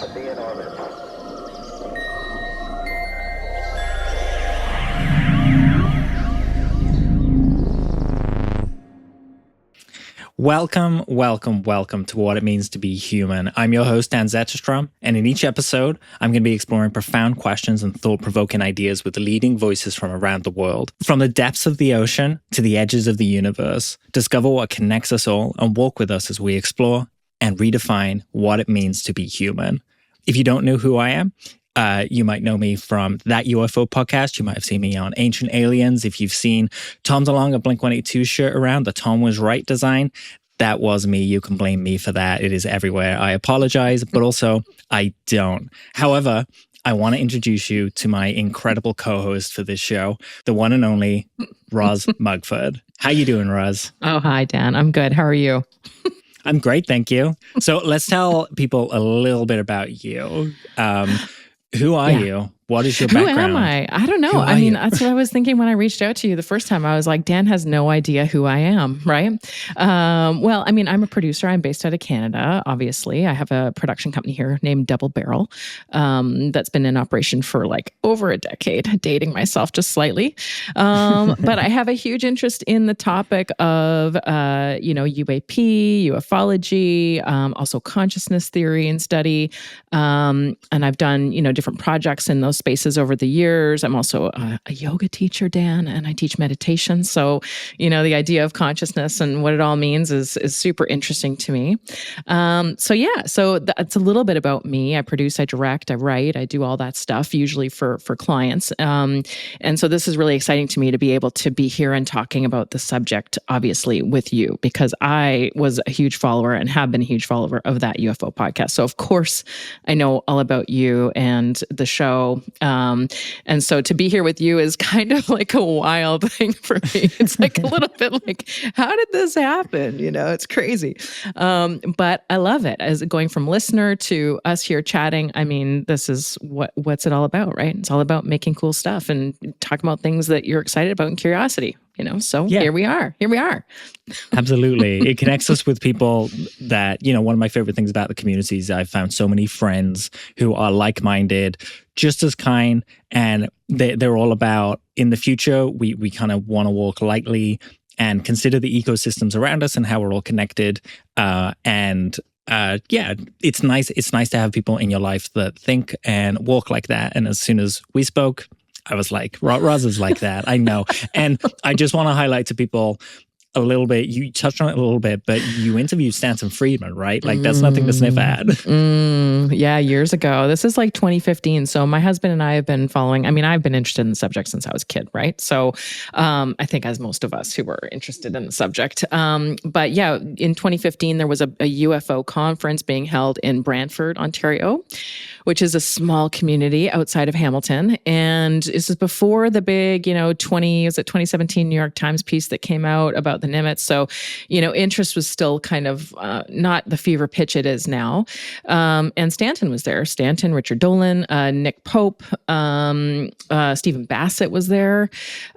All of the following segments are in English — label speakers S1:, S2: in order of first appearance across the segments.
S1: rapidly in orbit.
S2: Welcome to What It Means to Be Human. I'm your host, Dan Zetterström, and in each episode, I'm going to be exploring profound questions and thought-provoking ideas with leading voices from around the world. From the depths of the ocean to the edges of the universe, discover what connects us all and walk with us as we explore and redefine what it means to be human. If you don't know who I am, you might know me from that UFO podcast. You might have seen me on Ancient Aliens. If you've seen Tom's Along a Blink-182 shirt around, the Tom Was Right design, that was me. You can blame me for that. It is everywhere. I apologize, but also I don't. However, I want to introduce you to my incredible co-host for this show, the one and only Ros Mugford. How you doing, Ros?
S3: Oh, hi, Dan. I'm good. How are you?
S2: I'm great, thank you. So let's tell people a little bit about you. Who are you? What is your background?
S3: Who am I? I don't know. I mean, that's what I was thinking when I reached out to you the first time. I was like, Dan has no idea who I am, right? Well, I mean, I'm a producer. I'm based out of Canada, obviously. I have a production company here named Double Barrel that's been in operation for like over a decade, dating myself just slightly. But I have a huge interest in the topic of, UAP, ufology, also consciousness theory and study. And I've done, different projects in those spaces over the years. I'm also a yoga teacher, Dan, and I teach meditation. So, the idea of consciousness and what it all means is super interesting to me. So that's a little bit about me. I produce, I direct, I write, I do all that stuff, usually for clients. And so this is really exciting to me to be able to be here and talking about the subject, obviously, with you, because I was a huge follower and have been a huge follower of that UFO podcast. So, of course, I know all about you and the show. And so to be here with you is kind of like a wild thing for me. It's like a little bit like, how did this happen? It's crazy. But I love it. As going from listener to us here chatting, I mean, this is what's it all about, right? It's all about making cool stuff and talking about things that you're excited about and curiosity. So Here we are.
S2: Absolutely. It connects us with people that, one of my favorite things about the community is I've found so many friends who are like-minded, just as kind, and they're all about, in the future, we kind of want to walk lightly and consider the ecosystems around us and how we're all connected. It's nice. It's nice to have people in your life that think and walk like that. And as soon as we spoke, I was like, Ros is like that. I know. And I just want to highlight to people a little bit, you touched on it a little bit, but you interviewed Stanton Friedman, right? Like, that's nothing to sniff at.
S3: Yeah, years ago. This is like 2015. So my husband and I have been following, I've been interested in the subject since I was a kid, right? So I think as most of us who were interested in the subject. But yeah, in 2015, there was a UFO conference being held in Brantford, Ontario, which is a small community outside of Hamilton. And this is before the big, 2017 New York Times piece that came out about the Nimitz. So, interest was still kind of not the fever pitch it is now. And Stanton was there. Stanton, Richard Dolan, Nick Pope, Stephen Bassett was there.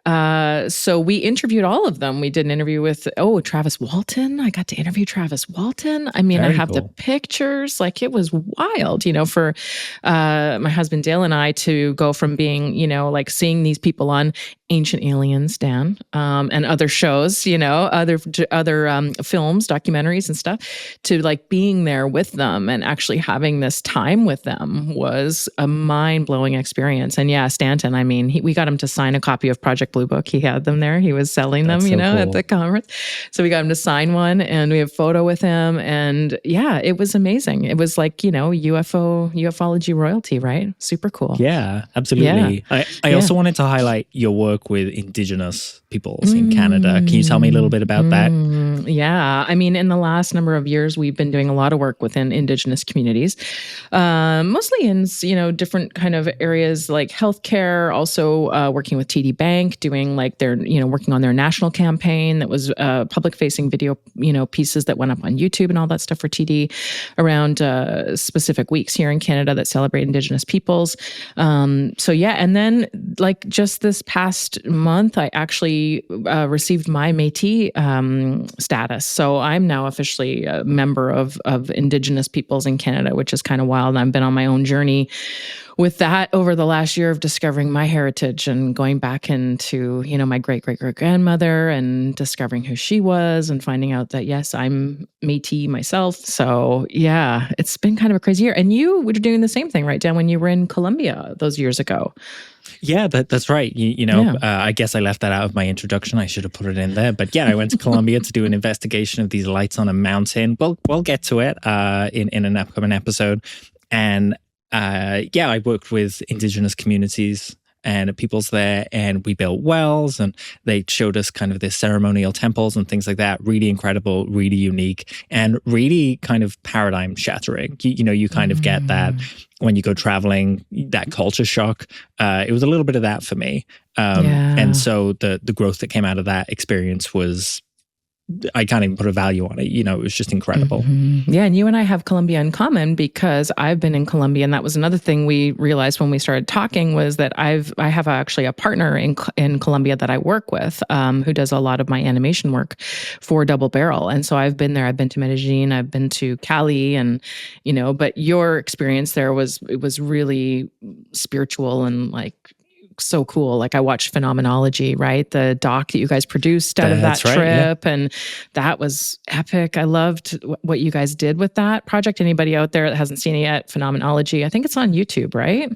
S3: So we interviewed all of them. We did an interview with, Travis Walton. I got to interview Travis Walton. Very I have cool. The pictures. Like, it was wild, for my husband Dale and I to go from being, like seeing these people on Ancient Aliens, Dan, and other shows, other films, documentaries and stuff, to like being there with them and actually having this time with them was a mind-blowing experience. And yeah, Stanton, we got him to sign a copy of Project Blue Book. He had them there. He was selling them, cool. At the conference. So we got him to sign one and we have a photo with him. And yeah, it was amazing. It was like, ufology royalty, right? Super cool.
S2: Yeah, absolutely. Yeah. I also wanted to highlight your work with Indigenous peoples in Canada. Can you tell me a little bit about that?
S3: Yeah. In the last number of years, we've been doing a lot of work within Indigenous communities, mostly in, different kind of areas like healthcare, also working with TD Bank, doing like their, working on their national campaign that was public-facing video, pieces that went up on YouTube and all that stuff for TD around specific weeks here in Canada Canada that celebrate Indigenous peoples. So yeah, and then like just this past month, I actually received my Métis status. So I'm now officially a member of Indigenous peoples in Canada, which is kind of wild. I've been on my own journey with that over the last year of discovering my heritage and going back into, my great-great-great-grandmother and discovering who she was and finding out that, yes, I'm Métis myself. So yeah, it's been kind of a crazy year. And you were doing the same thing, right, Dan, when you were in Colombia those years ago?
S2: Yeah, that's right. I guess I left that out of my introduction. I should have put it in there. But yeah, I went to Colombia to do an investigation of these lights on a mountain. We'll get to it in an upcoming episode. And I worked with Indigenous communities and peoples there, and we built wells, and they showed us kind of the ceremonial temples and things like that. Really incredible, really unique, and really kind of paradigm shattering. You kind of get that when you go traveling, that culture shock. It was a little bit of that for me. And so the growth that came out of that experience was, I can't even put a value on it. It was just incredible.
S3: Yeah, and you and I have Colombia in common because I've been in Colombia, and that was another thing we realized when we started talking was that I have actually a partner in Colombia that I work with, who does a lot of my animation work for Double Barrel, and so I've been there. I've been to Medellin, I've been to Cali, and but your experience there was really spiritual and like so cool. Like I watched Phenomenology, right? The doc that you guys produced out of that trip. And that was epic. I loved what you guys did with that project. Anybody out there that hasn't seen it yet, Phenomenology, I think it's on YouTube, right?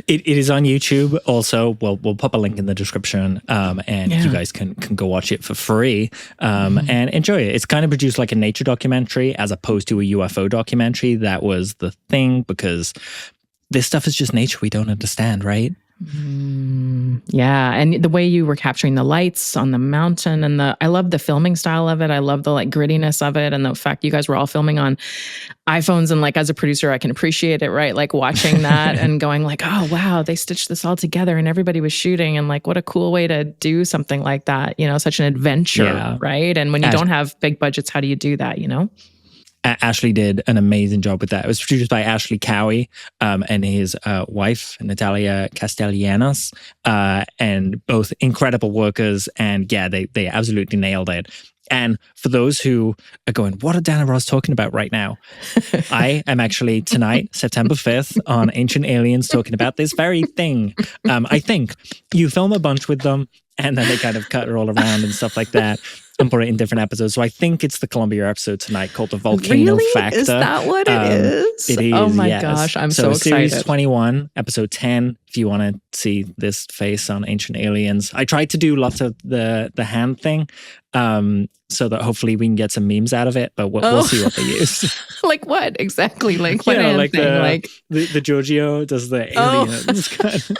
S2: It is on YouTube. Also, we'll pop a link in the description, and you guys can go watch it for free and enjoy it. It's kind of produced like a nature documentary as opposed to a UFO documentary. That was the thing, because this stuff is just nature we don't understand, right?
S3: Yeah, and the way you were capturing the lights on the mountain, and I love the filming style of it. I love the like grittiness of it, and the fact you guys were all filming on iPhones. And like as a producer, I can appreciate it, right? Like watching that and going like, oh wow, they stitched this all together, and everybody was shooting, and like what a cool way to do something like that. Such an adventure, right? And when you don't have big budgets, how do you do that?
S2: Ashley did an amazing job with that. It was produced by Ashley Cowie and his wife, Natalia Castellanos, and both incredible workers. And yeah, they absolutely nailed it. And for those who are going, what are Dan and Roz talking about right now? I am actually tonight, September 5th, on Ancient Aliens talking about this very thing. I think you film a bunch with them, and then they kind of cut it all around and stuff like that and put it in different episodes. So I think it's the Colombia episode tonight called The Volcano Factor.
S3: Is that what it is?
S2: It is,
S3: oh my gosh, I'm so excited.
S2: Series 21, episode 10, if you want to see this face on Ancient Aliens. I tried to do lots of the hand thing so that hopefully we can get some memes out of it, but we'll see what they use.
S3: Like what exactly? Like what hand
S2: like
S3: thing?
S2: The Giorgio does the aliens kind of.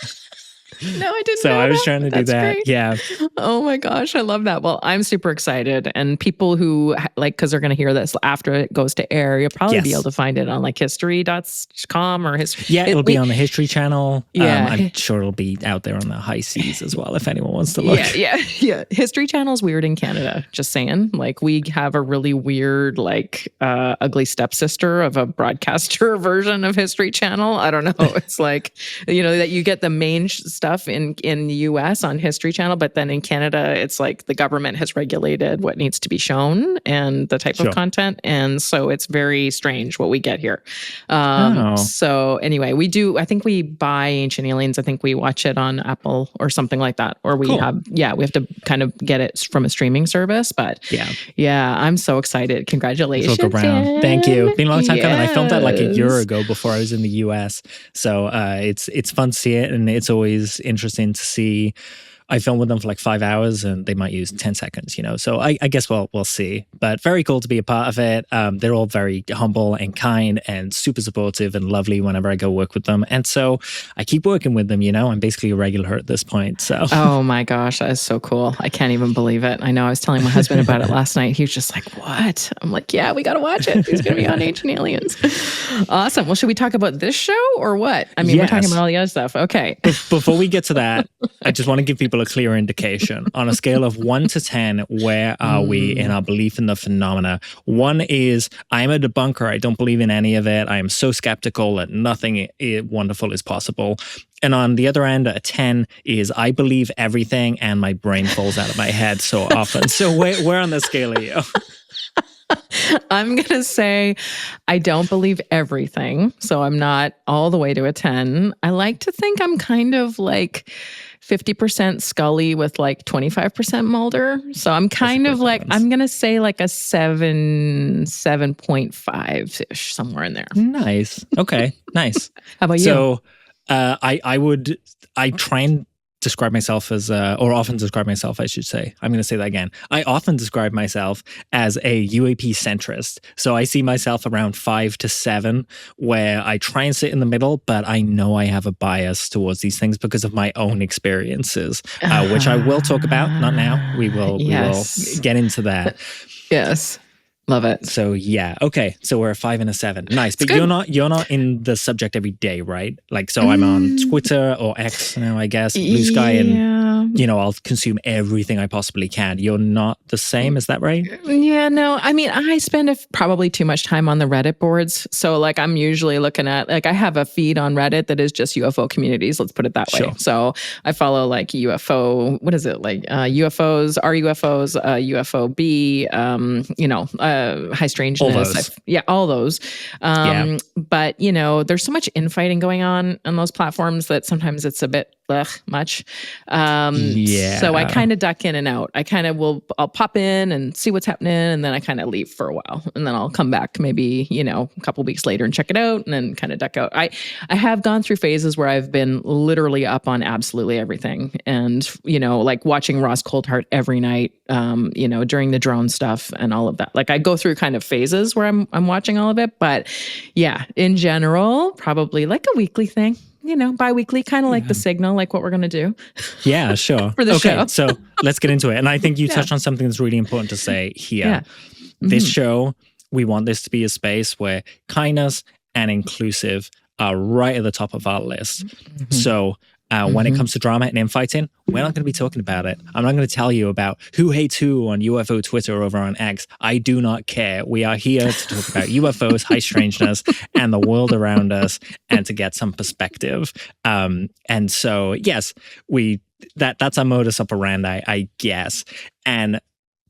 S3: No, I didn't.
S2: So
S3: know
S2: I was
S3: that.
S2: trying to do
S3: That's
S2: that.
S3: Great.
S2: Yeah.
S3: Oh my gosh, I love that. Well, I'm super excited, and people who because they're going to hear this after it goes to air, you'll probably be able to find it on like history.com or history.
S2: Yeah, it'll be on the History Channel.
S3: Yeah,
S2: I'm sure it'll be out there on the high seas as well if anyone wants to look.
S3: Yeah. History Channel's weird in Canada. Just saying. Like we have a really weird, like ugly stepsister of a broadcaster version of History Channel. I don't know. It's like that you get the main stuff in the US on History Channel, but then in Canada, it's like the government has regulated what needs to be shown and the type of content. And so it's very strange what we get here. So anyway, I think we buy Ancient Aliens. I think we watch it on Apple or something like that. Or we have to kind of get it from a streaming service. But yeah, I'm so excited. Congratulations.
S2: Look around. Thank you. Been a long time coming. I filmed that like a year ago before I was in the US. So it's fun to see it, and it's always interesting to see. I filmed with them for like 5 hours, and they might use 10 seconds, So I guess we'll see. But very cool to be a part of it. They're all very humble and kind and super supportive and lovely whenever I go work with them. And so I keep working with them, I'm basically a regular at this point. So
S3: oh my gosh, that is so cool. I can't even believe it. I know I was telling my husband about it last night. He was just like, what? I'm like, yeah, we got to watch it. He's going to be on Ancient Aliens. Awesome. Well, should we talk about this show or what? I mean, we're talking about all the other stuff. Okay.
S2: Before we get to that, I just want to give people people a clear indication. On a scale of 1 to 10, where are we in our belief in the phenomena? 1 is, I am a debunker. I don't believe in any of it. I am so skeptical that nothing wonderful is possible. And on the other end, a 10 is, I believe everything and my brain falls out of my head so often. So where on the scale are you?
S3: I'm going to say I don't believe everything. So I'm not all the way to a 10. I like to think I'm kind of like 50% Scully with like 25% Mulder. So I'm kind of like, I'm going to say like a 7.5-ish, somewhere in there.
S2: Nice. Okay. Nice.
S3: How about you?
S2: So I try and describe myself as, or often describe myself, I should say. I'm going to say that again. I often describe myself as a UAP centrist. So I see myself around 5 to 7, where I try and sit in the middle, but I know I have a bias towards these things because of my own experiences, which I will talk about. Not now. We will get into that.
S3: Yes. Love it.
S2: So yeah, okay. So we're a 5 and a 7. Nice, but you're not in the subject every day, right? Like, so I'm on Twitter or X now, I guess, Blue Sky, and I'll consume everything I possibly can. You're not the same, is that right?
S3: Yeah, no. I mean, I spend probably too much time on the Reddit boards. So like, I'm usually looking at, like, I have a feed on Reddit that is just UFO communities. Let's put it that way.
S2: Sure.
S3: So I follow like UFO. What is it like? UFOs, RUFOs, UFOB. High strangeness. All those. But, there's so much infighting going on those platforms that sometimes it's a bit much. So I kind of duck in and out. I'll pop in and see what's happening, and then I kind of leave for a while, and then I'll come back maybe, a couple weeks later and check it out, and then kind of duck out. I have gone through phases where I've been literally up on absolutely everything, and, like watching Ross Coulthart every night, during the drone stuff and all of that. Like, I go through kind of phases where I'm watching all of it, but yeah, in general, probably like a weekly thing. Bi-weekly, kind of like the signal, like what we're going to do.
S2: Yeah, sure.
S3: For the show.
S2: So let's get into it. And I think you touched on something that's really important to say here.
S3: Yeah.
S2: This show, we want this to be a space where kindness and inclusive are right at the top of our list. So when it comes to drama and infighting, we're not going to be talking about it. I'm not going to tell you about who hates who on UFO Twitter over on X. I do not care. We are here to talk about UFOs, high strangeness, and the world around us, and to get some perspective. And so, yes, that's our modus operandi, I guess. And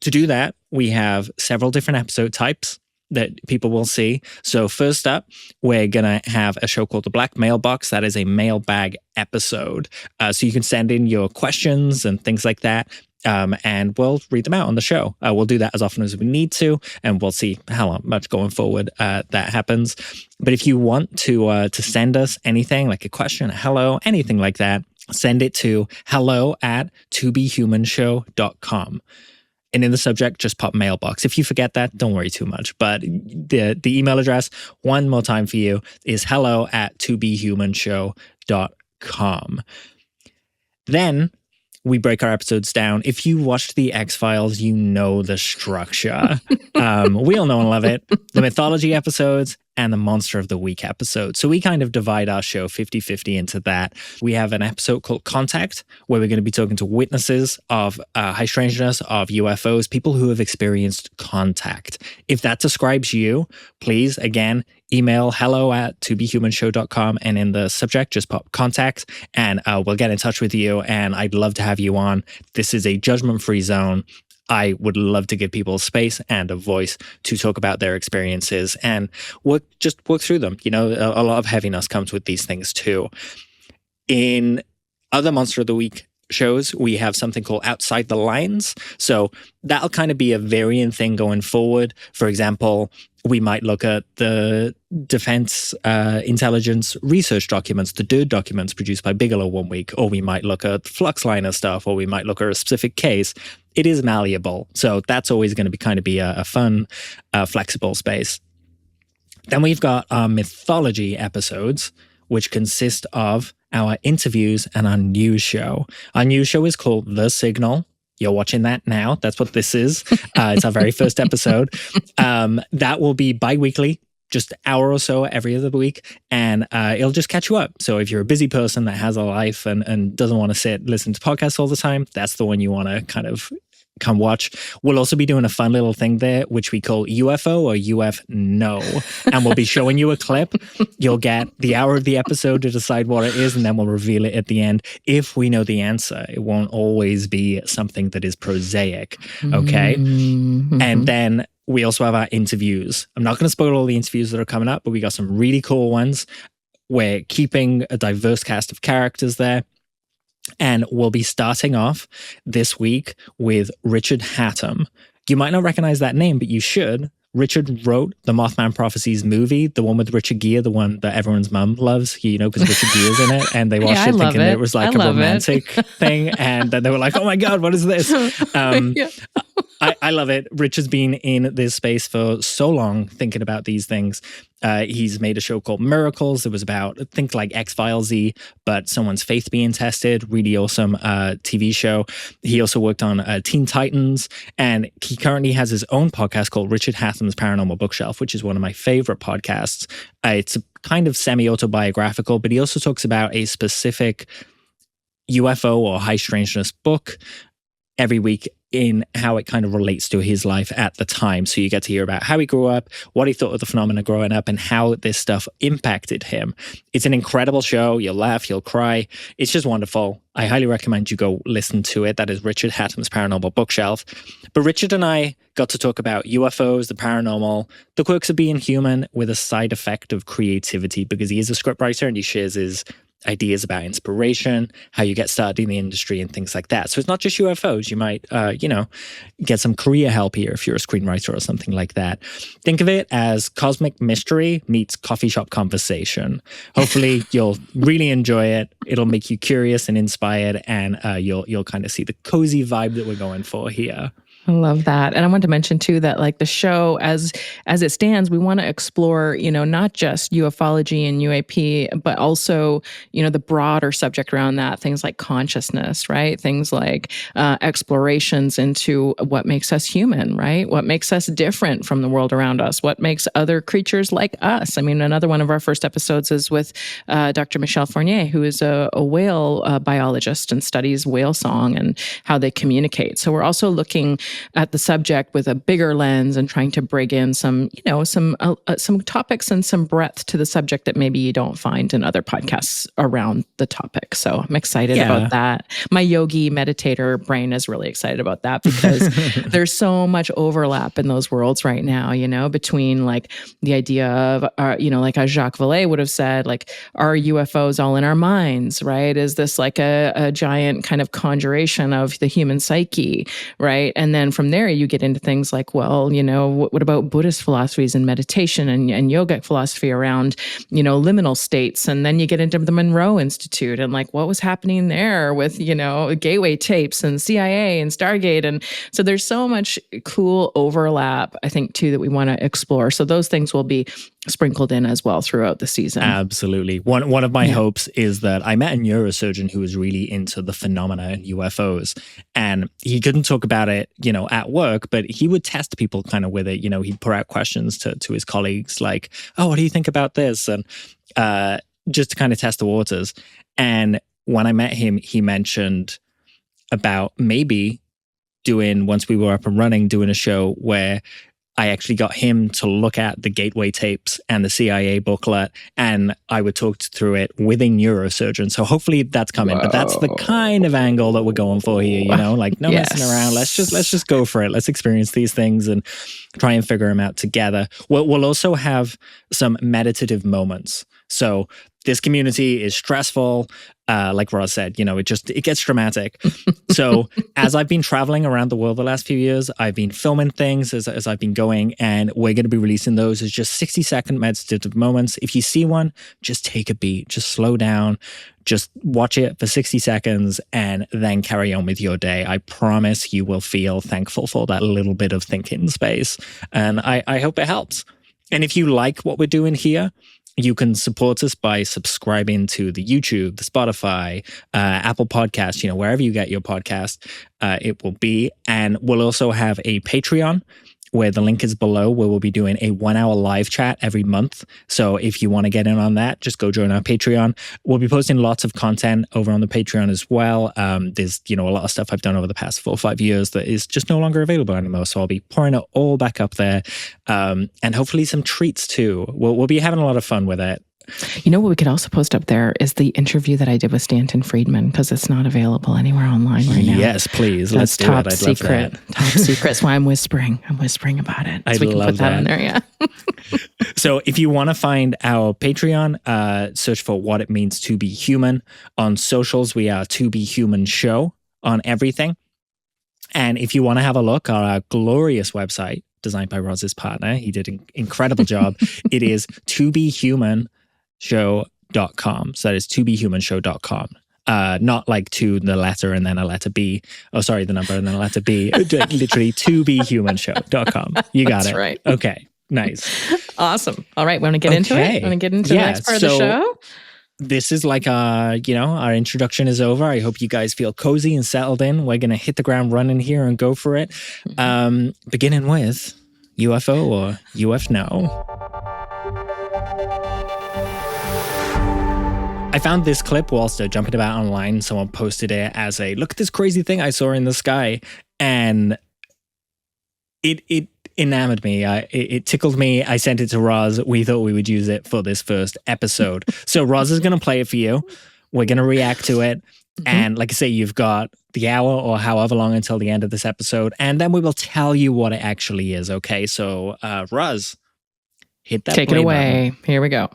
S2: to do that, we have several different episode types that people will see. So first up, we're going to have a show called The Black Mailbox. That is a mailbag episode. So you can send in your questions and things like that. And we'll read them out on the show. We'll do that as often as we need to, and we'll see how much going forward that happens. But if you want to send us anything, like a question, a hello, anything like that, send it to hello@tobehumanshow.com. And in the subject, just pop mailbox. If you forget that, don't worry too much. But the email address, one more time for you, is hello@tobehumanshow.com. Then we break our episodes down. If you watched the X-Files, you know the structure. We all know and love it. The mythology episodes and the Monster of the Week episode. So we kind of divide our show 50-50 into that. We have an episode called Contact, where we're going to be talking to witnesses of high strangeness, of UFOs, people who have experienced contact. If that describes you, please, again, email hello@tobehumanshow.com, and in the subject, just pop contact, and we'll get in touch with you, and I'd love to have you on. This is a judgment-free zone. I would love to give people space and a voice to talk about their experiences and work through them. A lot of heaviness comes with these things too. In other Monster of the Week shows, we have something called Outside the Lines. So that'll kind of be a varying thing going forward. For example, we might look at the Defense Intelligence research documents, the DIRD documents produced by Bigelow one week, or we might look at Fluxliner stuff, or we might look at a specific case. It is malleable. So that's always going to be a fun, flexible space. Then we've got our mythology episodes, which consist of our interviews and our news show. Our news show is called The Signal. You're watching that now. That's what this is. It's our very first episode. That will be bi-weekly. just an hour or so every other week, and it'll just catch you up. So if you're a busy person that has a life and doesn't want to listen to podcasts all the time, that's the one you want to kind of come watch. We'll also be doing a fun little thing there, which we call UFO or UFno, and we'll be showing you a clip. You'll get the hour of the episode to decide what it is, and then we'll reveal it at the end if we know the answer. It won't always be something that is prosaic, okay? Mm-hmm. And then we also have our interviews. I'm not going to spoil all the interviews that are coming up, but we got some really cool ones. We're keeping a diverse cast of characters there. And we'll be starting off this week with Richard Hatem. You might not recognize that name, but you should. Richard wrote the Mothman Prophecies movie, the one with Richard Gere, the one that everyone's mum loves, because Richard Gere's in it. And they watched it thinking it was like a romantic thing. And then they were like, oh my God, what is this? I love it. Richard's been in this space for so long thinking about these things. He's made a show called Miracles. It was about, think like X-Files-y, but someone's faith being tested. Really awesome TV show. He also worked on Teen Titans, and he currently has his own podcast called Richard Hatem's Paranormal Bookshelf, which is one of my favorite podcasts. It's kind of semi-autobiographical, but he also talks about a specific UFO or high strangeness book every week in how it kind of relates to his life at the time. So you get to hear about how he grew up, what he thought of the phenomena growing up, and how this stuff impacted him. It's an incredible show. You'll laugh, you'll cry. It's just wonderful. I highly recommend you go listen to it. That is Richard Hatem's Paranormal Bookshelf. But Richard and I got to talk about UFOs, the paranormal, the quirks of being human with a side effect of creativity, because he is a scriptwriter and he shares his ideas about inspiration, how you get started in the industry and things like that. So it's not just UFOs. You might, get some career help here if you're a screenwriter or something like that. Think of it as cosmic mystery meets coffee shop conversation. Hopefully you'll really enjoy it. It'll make you curious and inspired, and you'll kind of see the cozy vibe that we're going for here.
S3: I love that. And I want to mention too that like the show as it stands, we want to explore, not just ufology and UAP, but also, the broader subject around that, things like consciousness, right? Things like explorations into what makes us human, right? What makes us different from the world around us? What makes other creatures like us? I mean, another one of our first episodes is with Dr. Michelle Fournet, who is a whale biologist and studies whale song and how they communicate. So we're also looking at the subject with a bigger lens and trying to bring in some topics and some breadth to the subject that maybe you don't find in other podcasts around the topic. So I'm excited about that. My yogi meditator brain is really excited about that because there's so much overlap in those worlds right now, between like the idea of, like as Jacques Vallée would have said, like, are UFOs all in our minds, right? Is this like a giant kind of conjuration of the human psyche, right? And then from there, you get into things like, well, what about Buddhist philosophies and meditation and yogic philosophy around, liminal states? And then you get into the Monroe Institute and like what was happening there with, gateway tapes and CIA and Stargate. And so there's so much cool overlap, I think, too, that we want to explore. So those things will be sprinkled in as well throughout the season.
S2: Absolutely. One of my hopes is that I met a neurosurgeon who was really into the phenomena and UFOs, and he couldn't talk about it, at work, but he would test people kind of with it. He'd put out questions to his colleagues like, oh, what do you think about this? And just to kind of test the waters. And when I met him, he mentioned about maybe once we were up and running, doing a show where I actually got him to look at the Gateway tapes and the CIA booklet, and I would talk through it with a neurosurgeon. So hopefully that's coming. Whoa. But that's the kind of angle that we're going for here, like no messing around. Let's just go for it. Let's experience these things and try and figure them out together. We'll also have some meditative moments. So this community is stressful. Like Roz said, it gets dramatic. So as I've been traveling around the world the last few years, I've been filming things as I've been going, and we're going to be releasing those as just 60-second meditative moments. If you see one, just take a beat, just slow down, just watch it for 60 seconds and then carry on with your day. I promise you will feel thankful for that little bit of thinking space. And I hope it helps. And if you like what we're doing here, you can support us by subscribing to the YouTube, the Spotify, Apple Podcasts, wherever you get your podcast, it will be. And we'll also have a Patreon. where the link is below, where we'll be doing a 1-hour live chat every month. So if you want to get in on that, just go join our Patreon. We'll be posting lots of content over on the Patreon as well. There's, a lot of stuff I've done over the past 4 or 5 years that is just no longer available anymore. So I'll be pouring it all back up there. And hopefully some treats too. We'll be having a lot of fun with it.
S3: You know what we could also post up there is the interview that I did with Stanton Friedman, because it's not available anywhere online right now.
S2: Yes, please.
S3: That's
S2: Let's do
S3: top
S2: it. I'd
S3: secret.
S2: love that.
S3: Top secret. That's why I'm whispering. I'm whispering about it. So we can put that on there, yeah.
S2: So if you want to find our Patreon, search for What It Means to Be Human. On socials, we are To Be Human Show on everything. And if you want to have a look at our glorious website, designed by Roz's partner, he did an incredible job. It is tobehumanshow.com. So that is tobehumanshow.com. Not like to the letter and then a letter B. Oh, sorry, the number and then a letter B. Literally tobehumanshow.com. You got
S3: That's
S2: it.
S3: Right.
S2: Okay. Nice.
S3: Awesome. All right. Want to get into it? Want to get into the next part of the show?
S2: This is like our introduction is over. I hope you guys feel cozy and settled in. We're going to hit the ground running here and go for it. Beginning with UFO or UFno. I found this clip whilst jumping about online. Someone posted it as a, look at this crazy thing I saw in the sky. And it enamored me. It tickled me. I sent it to Roz. We thought we would use it for this first episode. So Roz is going to play it for you. We're going to react to it. And like I say, you've got the hour or however long until the end of this episode. And then we will tell you what it actually is. Okay. So Roz, hit that
S3: Take
S2: play
S3: it away.
S2: button.
S3: Here we go.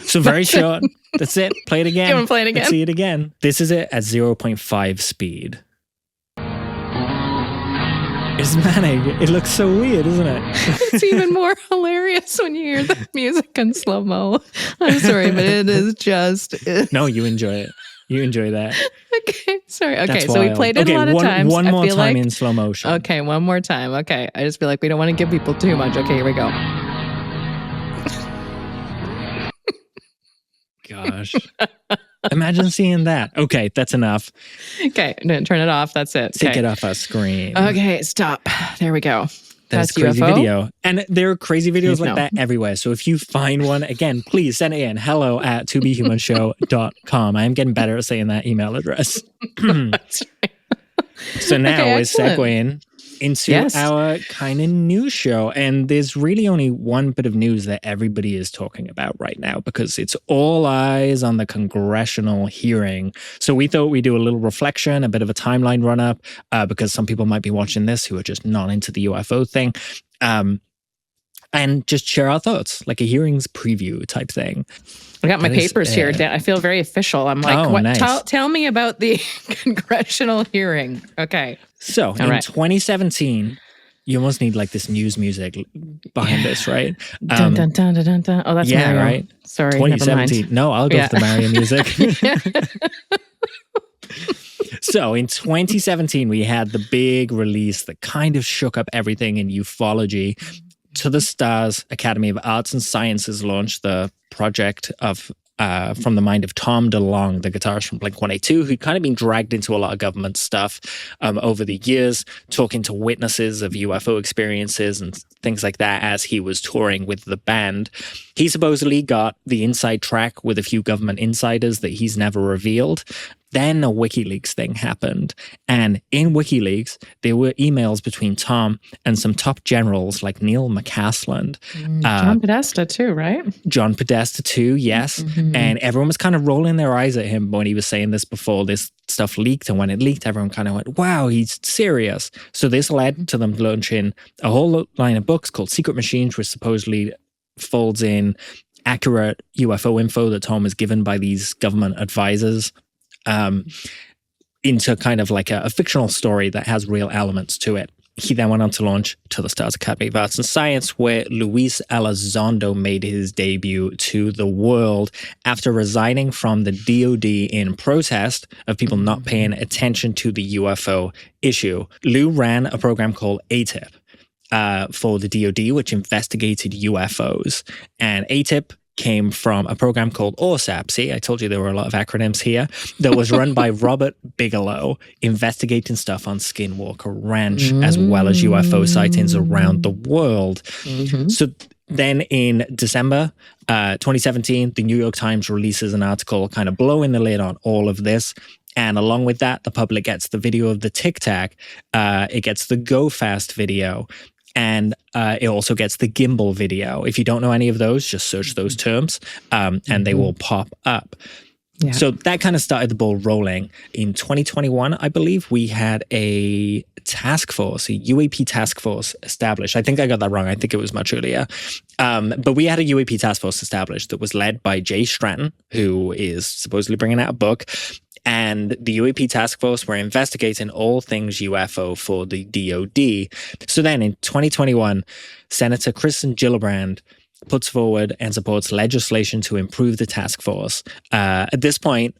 S2: So very short. That's it. Play it again.
S3: You want to play it again?
S2: Let's see it again. This is it at 0.5 speed. It's manic. It looks so weird, isn't it?
S3: It's even more hilarious when you hear the music in slow-mo. I'm sorry, but it is just...
S2: No, you enjoy it. You enjoy that.
S3: Okay, sorry. Okay,
S2: That's
S3: so we
S2: wild.
S3: played it a lot of times.
S2: One more time
S3: like,
S2: in slow motion.
S3: Okay, one more time. Okay, I just feel like we don't want to give people too much. Okay, here we go.
S2: Gosh. Imagine seeing that. Okay, that's enough.
S3: Okay, turn it off. That's it.
S2: Take
S3: okay.
S2: it off our screen.
S3: Okay, stop. There we go.
S2: That's crazy
S3: UFO.
S2: Video. And there are crazy videos like
S3: UFno.
S2: that everywhere. So if you find one, again, please send it in. hello@tobehumanshow.com. I am getting better at saying that email address.
S3: That's right.
S2: So now
S3: Okay,
S2: we're
S3: excellent.
S2: segueing into our kind of news show. And there's really only one bit of news that everybody is talking about right now because it's all eyes on the congressional hearing. So we thought we'd do a little reflection, a bit of a timeline run up, because some people might be watching this who are just not into the UFO thing. And just share our thoughts, like a hearings preview type thing.
S3: I got my papers here. I feel very official. I'm like, what?
S2: Nice.
S3: Tell me about the congressional hearing. Okay.
S2: So in 2017, you almost need like this news music behind this, right?
S3: Dun, dun, dun, dun, dun, dun. Oh, that's Mario.
S2: Right.
S3: Sorry,
S2: 2017. No, I'll go for the Mario music. So in 2017, we had the big release that kind of shook up everything in ufology. To the Stars Academy of Arts and Sciences launched the project of from the mind of Tom DeLonge, the guitarist from Blink-182, who'd kind of been dragged into a lot of government stuff over the years, talking to witnesses of UFO experiences and things like that as he was touring with the band. He supposedly got the inside track with a few government insiders that he's never revealed. Then a WikiLeaks thing happened. And in WikiLeaks, there were emails between Tom and some top generals like Neil McCaslin.
S3: John Podesta too, right?
S2: John Podesta too, yes. Mm-hmm. And everyone was kind of rolling their eyes at him when he was saying this before this stuff leaked. And when it leaked, everyone kind of went, wow, he's serious. So this led to them launching a whole line of books called Secret Machines, which supposedly folds in accurate UFO info that Tom was given by these government advisors. Into kind of like a fictional story that has real elements to it. He then went on to launch To the Stars Academy of Arts and Science, where Luis Elizondo made his debut to the world after resigning from the DoD in protest of people not paying attention to the UFO issue. Lou ran a program called ATIP for the DoD, which investigated UFOs. And ATIP came from a program called ORSAP. See, I told you there were a lot of acronyms here. That was run by Robert Bigelow, investigating stuff on Skinwalker Ranch, as well as UFO sightings around the world. So then in December 2017, the New York Times releases an article kind of blowing the lid on all of this. And along with that, the public gets the video of the Tic Tac. It gets the Go Fast video. And it also gets the gimbal video. If you don't know any of those, just search those terms and they will pop up. Yeah. So that kind of started the ball rolling. In 2021, I believe, we had a task force, a UAP task force established. I think I got that wrong. I think it was much earlier. But we had a UAP task force established that was led by Jay Stanton, who is supposedly bringing out a book. And the UAP task force were investigating all things UFO for the DOD. So then in 2021, Senator Kristen Gillibrand puts forward and supports legislation to improve the task force. At this point,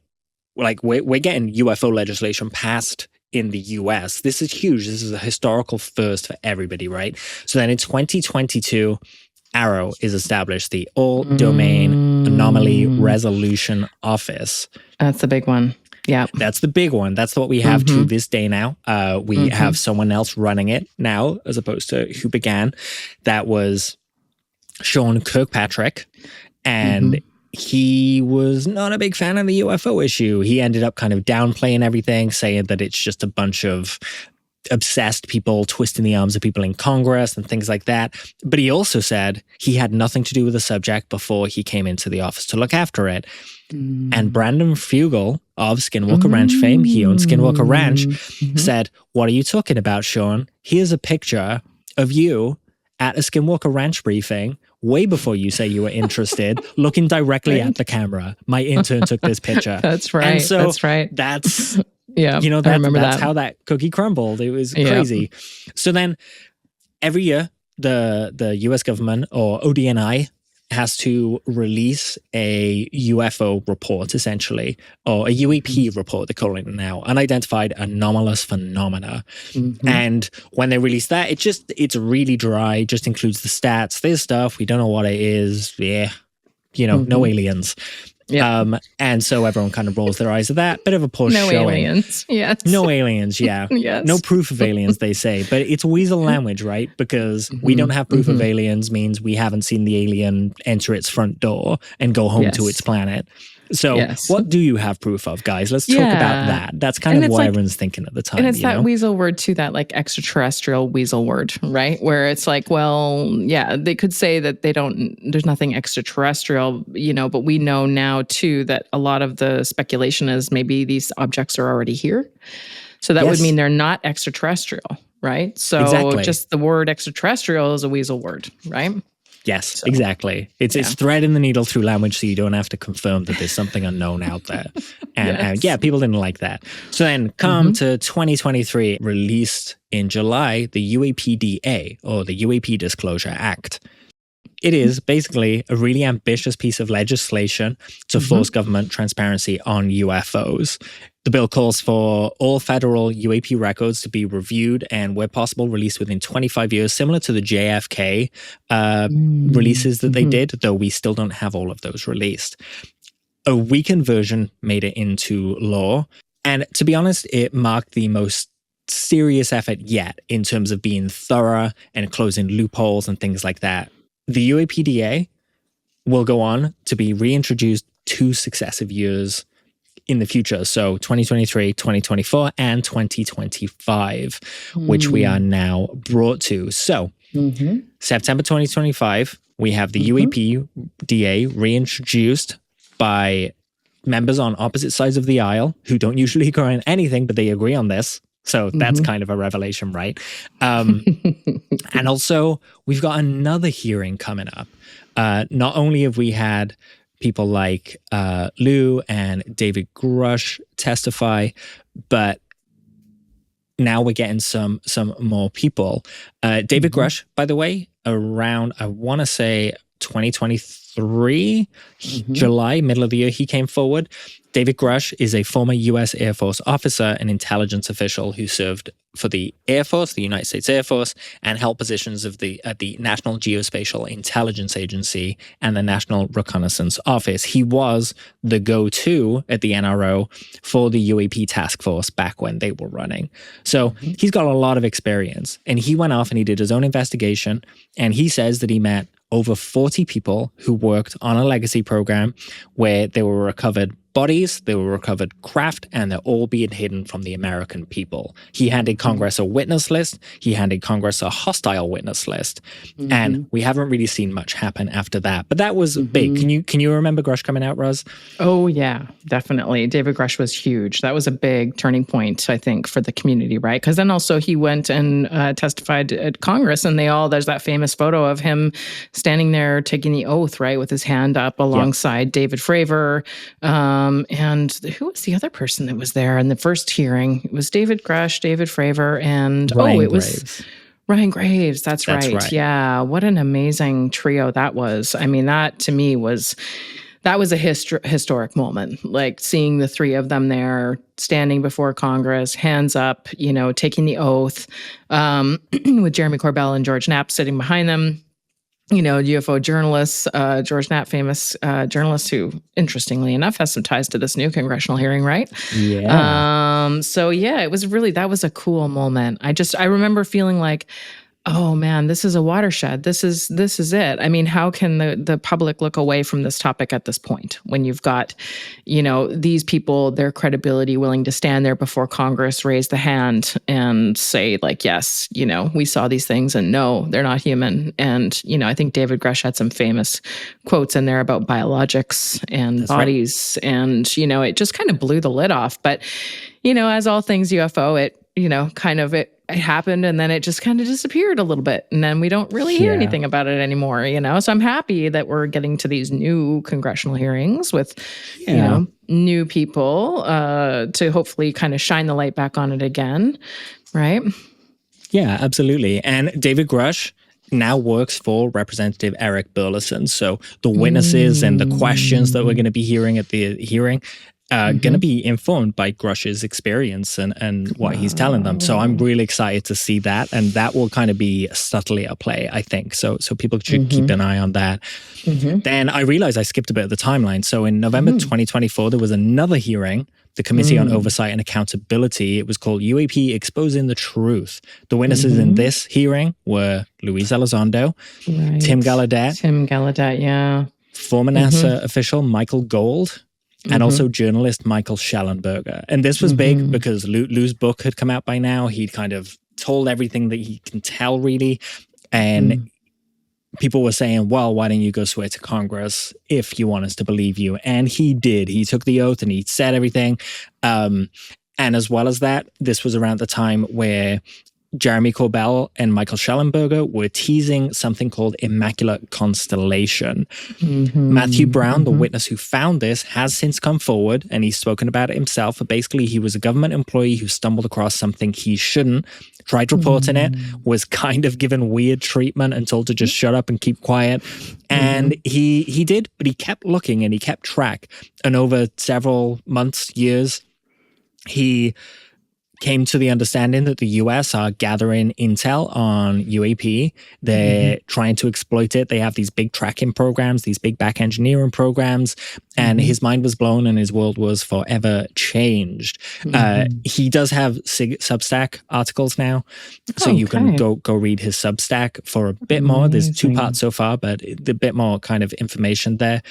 S2: like we're getting UFO legislation passed in the US. This is huge. This is a historical first for everybody, right? So then in 2022, AARO is established, the All Domain Anomaly Resolution Office.
S3: That's the big one. Yeah.
S2: That's the big one. That's what we have to this day now. We have someone else running it now, as opposed to who began. That was Sean Kirkpatrick. And he was not a big fan of the UFO issue. He ended up kind of downplaying everything, saying that it's just a bunch of obsessed people twisting the arms of people in Congress and things like that. But he also said he had nothing to do with the subject before he came into the office to look after it. And Brandon Fugel of Skinwalker Ranch fame, he owns Skinwalker Ranch, said, "What are you talking about, Sean? Here's a picture of you at a Skinwalker Ranch briefing way before you say you were interested, looking directly at the camera. My intern took this picture."
S3: That's right.
S2: And so
S3: that's right.
S2: That's,
S3: yeah,
S2: you know,
S3: I remember
S2: that's
S3: that.
S2: how that cookie crumbled. It was crazy. So then every year, the US government, or ODNI, has to release a UFO report, essentially, or a UAP report, they're calling it now, unidentified anomalous phenomena. And when they release that, it's really dry, just includes the stats. There's stuff, we don't know what it is. Yeah, you know, no aliens. And so everyone kind of rolls their eyes at that. Bit of a poor showing.
S3: No aliens. Yes.
S2: No aliens, yeah.
S3: Yes.
S2: No proof of aliens, they say. But it's weasel language, right? Because we don't have proof of aliens means we haven't seen the alien enter its front door and go home to its planet. So what do you have proof of, guys? Let's talk about that. That's kind of what everyone's thinking at the time.
S3: And it's that weasel word too, that like extraterrestrial weasel word, right? Where it's like, well, yeah, they could say that there's nothing extraterrestrial, you know, but we know now too that a lot of the speculation is maybe these objects are already here. So that would mean they're not extraterrestrial, right? So just the word extraterrestrial is a weasel word, right?
S2: Yes, exactly. It's threading the needle through language so you don't have to confirm that there's something unknown out there. And people didn't like that. So then come to 2023, released in July, the UAPDA, or the UAP Disclosure Act. It is basically a really ambitious piece of legislation to force government transparency on UFOs. The bill calls for all federal UAP records to be reviewed and, where possible, released within 25 years, similar to the JFK releases that they did, though we still don't have all of those released. A weakened version made it into law. And to be honest, it marked the most serious effort yet in terms of being thorough and closing loopholes and things like that. The UAPDA will go on to be reintroduced 2 successive years in the future. So 2023, 2024, and 2025, which we are now brought to. So September 2025, we have the UAPDA reintroduced by members on opposite sides of the aisle who don't usually agree on anything, but they agree on this. So that's kind of a revelation, right? And also, we've got another hearing coming up. Not only have we had people like Lou and David Grush testify, but now we're getting some more people. David Grush, by the way, around, I want to say 2023, July, middle of the year, he came forward. David Grush is a former U.S. Air Force officer and intelligence official who served for the Air Force, the United States Air Force, and held positions at the National Geospatial Intelligence Agency and the National Reconnaissance Office. He was the go-to at the NRO for the UAP task force back when they were running. So he's got a lot of experience. And he went off and he did his own investigation. And he says that he met over 40 people who worked on a legacy program where they were recovered bodies, they were recovered craft, and they're all being hidden from the American people. He handed Congress a witness list. He handed Congress a hostile witness list. And we haven't really seen much happen after that. But that was big. Can you remember Grush coming out, Roz?
S3: Oh, yeah, definitely. David Grush was huge. That was a big turning point, I think, for the community, right? Because then also he went and testified at Congress, and there's that famous photo of him standing there taking the oath, right, with his hand up alongside David Fravor. And who was the other person that was there in the first hearing? It was David Grush, David Fravor, and
S2: Ryan Graves.
S3: Ryan Graves. That's right. Yeah. What an amazing trio that was. I mean, that to me was a historic moment, like seeing the three of them there standing before Congress, hands up, taking the oath, with Jeremy Corbell and George Knapp sitting behind them. UFO journalists, George Knapp, famous journalist who, interestingly enough, has some ties to this new congressional hearing, right?
S2: Yeah.
S3: So yeah, that was a cool moment. I remember feeling like, oh man, this is a watershed. This is it. I mean, how can the public look away from this topic at this point when you've got, these people, their credibility, willing to stand there before Congress, raise the hand and say like, yes, we saw these things, and no, they're not human. And, I think David Grush had some famous quotes in there about biologics and
S2: That's
S3: bodies. Right. And, it just kind of blew the lid off. But, as all things UFO, it happened, and then it just kind of disappeared a little bit, and then we don't really hear anything about it anymore, So I'm happy that we're getting to these new congressional hearings with, new people to hopefully kind of shine the light back on it again, right?
S2: Yeah, absolutely. And David Grush now works for Representative Eric Burleson. So the witnesses and the questions that we're going to be hearing at the hearing going to be informed by Grush's experience and what he's telling them. So I'm really excited to see that. And that will kind of be subtly at play, I think. So people should keep an eye on that. Then I realized I skipped a bit of the timeline. So in November 2024, there was another hearing, the Committee on Oversight and Accountability. It was called UAP Exposing the Truth. The witnesses in this hearing were Luis Elizondo, Tim Gallaudet,
S3: yeah.
S2: Former NASA official Michael Gold, and also journalist Michael Schellenberger. And this was big because Lou's book had come out by now. He'd kind of told everything that he can tell, really. And people were saying, well, why don't you go swear to Congress if you want us to believe you? And he did. He took the oath and he said everything. And as well as that, this was around the time where Jeremy Corbell and Michael Schellenberger were teasing something called Immaculate Constellation. Matthew Brown, the witness who found this, has since come forward and he's spoken about it himself. But basically, he was a government employee who stumbled across something he shouldn't, tried reporting it, was kind of given weird treatment and told to just shut up and keep quiet. And he did, but he kept looking and he kept track. And over several months, years, he came to the understanding that the US are gathering intel on UAP. They're trying to exploit it. They have these big tracking programs, these big back engineering programs, and his mind was blown and his world was forever changed. He does have Substack articles now, so you can go read his Substack for a bit more. There's 2 parts so far, but a bit more kind of information there.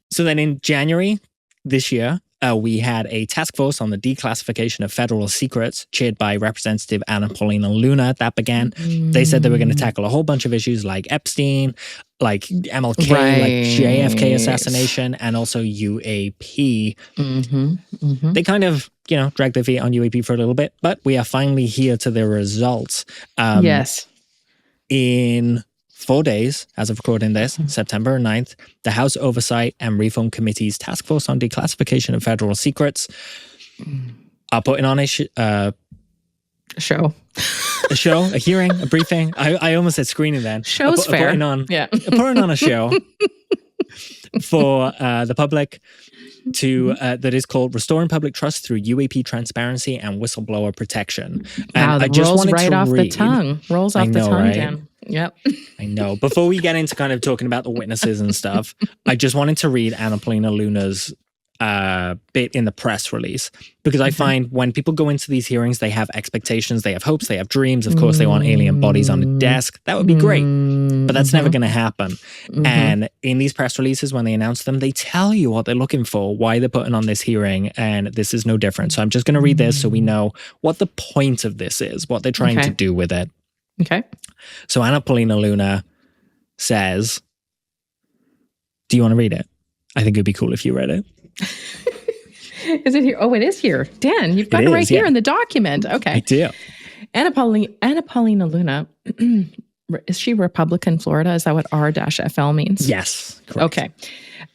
S2: So then in January this year, we had a task force on the declassification of federal secrets chaired by Representative Anna Paulina Luna. That began. They said they were going to tackle a whole bunch of issues like Epstein, like MLK, like JFK assassination, and also UAP. They kind of, dragged their feet on UAP for a little bit, but we are finally here to the results.
S3: Yes.
S2: In 4 days, as of recording this, September 9th, the House Oversight and Reform Committee's Task Force on Declassification of Federal Secrets are putting on a show. A hearing, a briefing. I almost said screening then.
S3: Show's fair.
S2: Putting on a show. for the public to that is called Restoring Public Trust Through UAP Transparency and Whistleblower Protection. And
S3: wow, that
S2: I just
S3: rolls
S2: wanted
S3: right
S2: to
S3: off
S2: read,
S3: the tongue. Rolls off the tongue, right? Dan. Yep.
S2: I know. Before we get into kind of talking about the witnesses and stuff, I just wanted to read Anna Paulina Luna's bit in the press release, because I find when people go into these hearings, they have expectations, they have hopes, they have dreams. Of course, they want alien bodies on a desk. That would be great, but that's never going to happen. And in these press releases, when they announce them, they tell you what they're looking for, why they're putting on this hearing, and this is no different. So I'm just going to read this so we know what the point of this is, what they're trying to do with it.
S3: Okay.
S2: So Anna Paulina Luna says, do you want to read it? I think it'd be cool if you read it.
S3: Is it here? Oh, it is here. Dan, you've got it right here in the document. Okay.
S2: I do.
S3: Anna Paulina Luna, is she Republican Florida? Is that what R-FL means?
S2: Yes. Correct.
S3: Okay.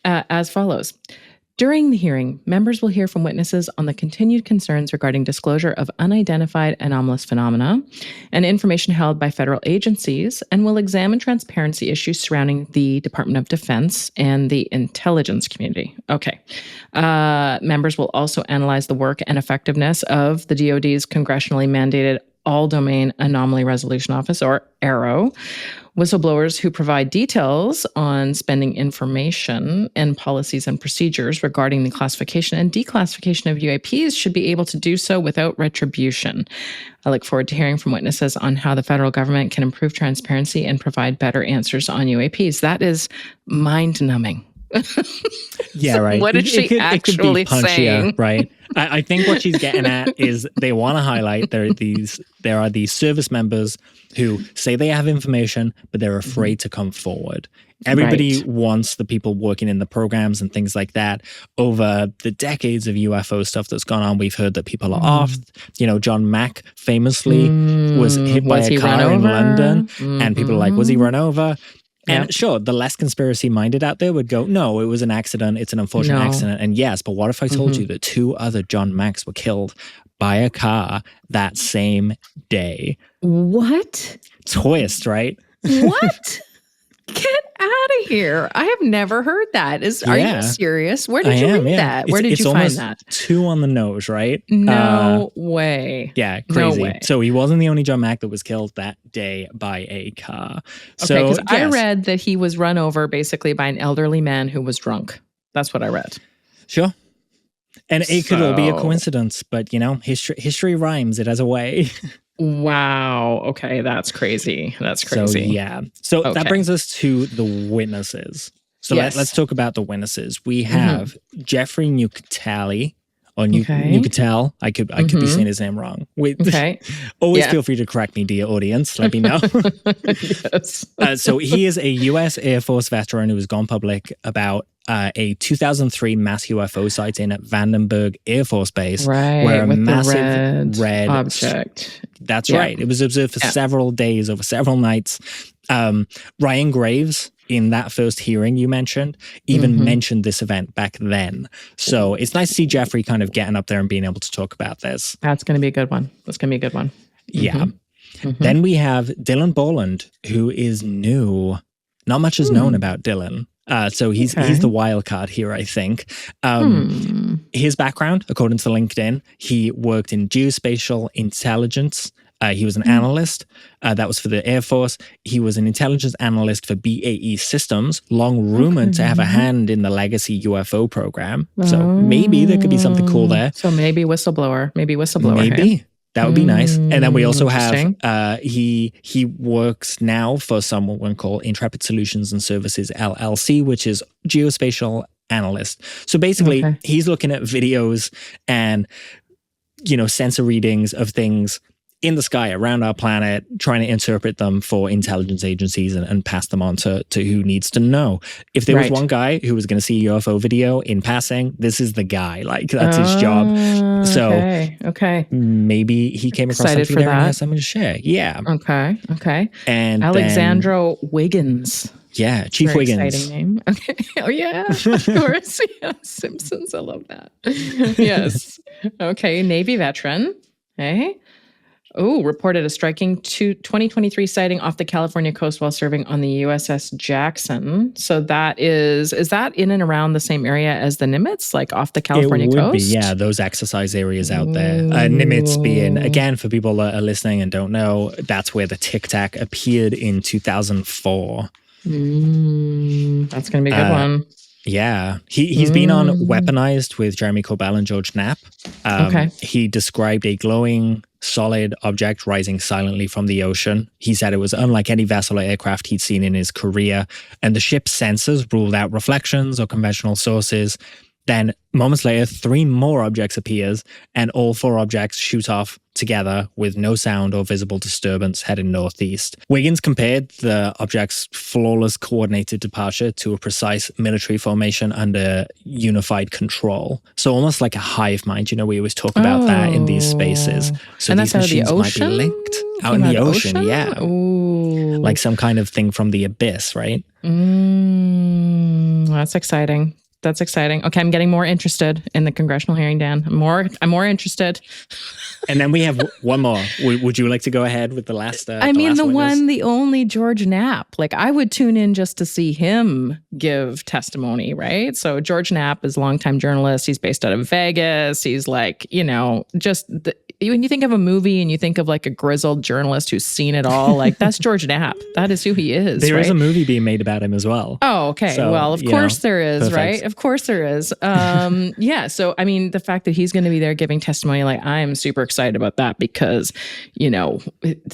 S3: As follows. During the hearing, members will hear from witnesses on the continued concerns regarding disclosure of unidentified anomalous phenomena and information held by federal agencies, and will examine transparency issues surrounding the Department of Defense and the intelligence community. Okay. Members will also analyze the work and effectiveness of the DoD's congressionally mandated All-Domain Anomaly Resolution Office, or AARO, whistleblowers who provide details on spending information and policies and procedures regarding the classification and declassification of UAPs should be able to do so without retribution. I look forward to hearing from witnesses on how the federal government can improve transparency and provide better answers on UAPs. That is mind-numbing.
S2: Yeah, right.
S3: What is she actually saying?
S2: Right. I think what she's getting at is they want to highlight there are these service members who say they have information, but they're afraid to come forward. Everybody wants the people working in the programs and things like that. Over the decades of UFO stuff that's gone on, we've heard that people are off. You know, John Mack famously was hit by a car in London, and people are like, was he run over? And sure, the less conspiracy-minded out there would go, no, it was an accident. It's an unfortunate accident. And yes, but what if I told you that 2 other John Macks were killed by a car that same day?
S3: What?
S2: Twist, right?
S3: What? Get out of here. I have never heard that. Are you serious? Where did you read that? Where did you find that?
S2: 2 on the nose, right?
S3: No way.
S2: Yeah, crazy.
S3: No way.
S2: So he wasn't the only John Mack that was killed that day by a car.
S3: Okay, because I read that he was run over basically by an elderly man who was drunk. That's what I read.
S2: Sure. And it could all be a coincidence, but you know, history rhymes. It has a way.
S3: Wow. Okay, that's crazy. That's crazy.
S2: So that brings us to the witnesses. So let's talk about the witnesses. We have Jeffrey Nucatelli, or Nucatel. I could be saying his name wrong. Always feel free to correct me, dear audience. Let me know.
S3: Yes.
S2: So he is a U.S. Air Force veteran who has gone public about a 2003 mass UFO sighting at Vandenberg Air Force Base, where a massive red
S3: object.
S2: That's right. It was observed for several days, over several nights. Ryan Graves, in that first hearing you mentioned, even mentioned this event back then. So it's nice to see Jeffrey kind of getting up there and being able to talk about this.
S3: That's going to be a good one.
S2: Yeah. Then we have Dylan Borland, who is new. Not much is known about Dylan. So he's the wild card here, I think. His background, according to LinkedIn, he worked in geospatial intelligence. He was an analyst. That was for the Air Force. He was an intelligence analyst for BAE Systems, long rumored to have a hand in the legacy UFO program. So maybe there could be something cool there.
S3: So maybe whistleblower.
S2: Maybe. That would be nice. And then we also have, he works now for someone called Intrepid Solutions and Services LLC, which is geospatial analyst. So basically, he's looking at videos and, you know, sensor readings of things in the sky around our planet, trying to interpret them for intelligence agencies and pass them on to who needs to know. If there was one guy who was going to see a UFO video in passing, this is the guy. Like, that's his job. So maybe he came across something there and has something to share. Yeah.
S3: Okay.
S2: And
S3: Alexandra Wiggins.
S2: Yeah, Chief
S3: Very
S2: Wiggins.
S3: Exciting name. Okay. Oh yeah, of course. Yeah, Simpsons. I love that. Yes. Okay, Navy veteran. Hey. reported a striking 2023 sighting off the California coast while serving on the USS Jackson. So that is that in and around the same area as the Nimitz, like off the California coast?
S2: It would be, yeah, those exercise areas out there. Nimitz being, again, for people that are listening and don't know, that's where the Tic Tac appeared in 2004.
S3: That's going to be a good one.
S2: Yeah. He's been on Weaponized with Jeremy Corbell and George Knapp.
S3: Okay.
S2: He described a glowing, solid object rising silently from the ocean. He said it was unlike any vessel or aircraft he'd seen in his career, and the ship's sensors ruled out reflections or conventional sources. Then, moments later, 3 more objects appears, and all 4 objects shoot off together with no sound or visible disturbance heading northeast. Wiggins compared the object's flawless coordinated departure to a precise military formation under unified control. So almost like a hive mind, we always talk about that in these spaces. So
S3: and
S2: these
S3: that's
S2: machines
S3: out of the
S2: might be
S3: ocean?
S2: linked. Out in the ocean, yeah.
S3: Ooh.
S2: Like some kind of thing from the abyss, right?
S3: That's exciting. That's exciting. Okay, I'm getting more interested in the congressional hearing, Dan. I'm more interested.
S2: And then we have one more. Would you like to go ahead with the last?
S3: The only George Knapp. Like, I would tune in just to see him give testimony, right? So George Knapp is a longtime journalist. He's based out of Vegas. He's like, when you think of a movie and you think of like a grizzled journalist who's seen it all, like that's George Knapp. That is who he is.
S2: There is a movie being made about him as well.
S3: Oh, okay. So, well, of course there is, perfect. Right? Of course there is. Yeah. So, I mean, the fact that he's going to be there giving testimony, like I'm super excited about that because,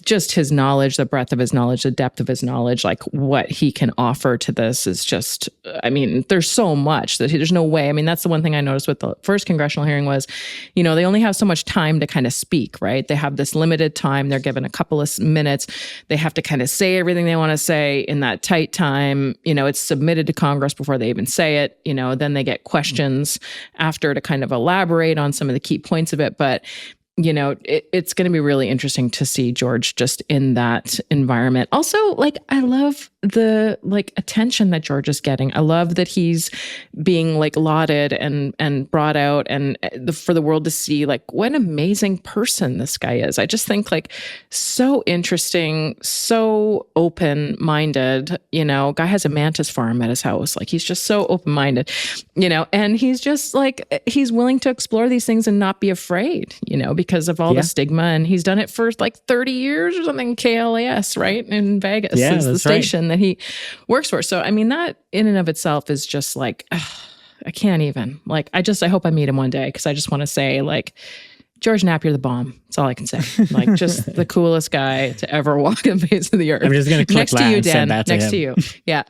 S3: just his knowledge, the breadth of his knowledge, the depth of his knowledge, like what he can offer to this is just, I mean, there's so much that there's no way. I mean, that's the one thing I noticed with the first congressional hearing was, they only have so much time to kind of speak, right? They have this limited time. They're given a couple of minutes. They have to kind of say everything they want to say in that tight time. It's submitted to Congress before they even say it. Then they get questions after to kind of elaborate on some of the key points of it. But it's going to be really interesting to see George just in that environment. Also, like, I love the attention that George is getting. I love that he's being lauded and brought out and for the world to see what an amazing person this guy is. I just think so interesting, so open-minded, guy has a mantis farm at his house. He's just so open-minded, and he's just he's willing to explore these things and not be afraid, because of all the stigma. And he's done it for 30 years or something. KLAS, right? In Vegas is the station that he works for. So, I mean, that in and of itself is just I can't even I hope I meet him one day. Cause I just want to say George Knapp, you're the bomb. That's all I can say. Just the coolest guy to ever walk the face of the earth.
S2: I'm just going to click
S3: next
S2: that
S3: to you,
S2: and
S3: Dan.
S2: send that to
S3: next
S2: him.
S3: to you. Yeah.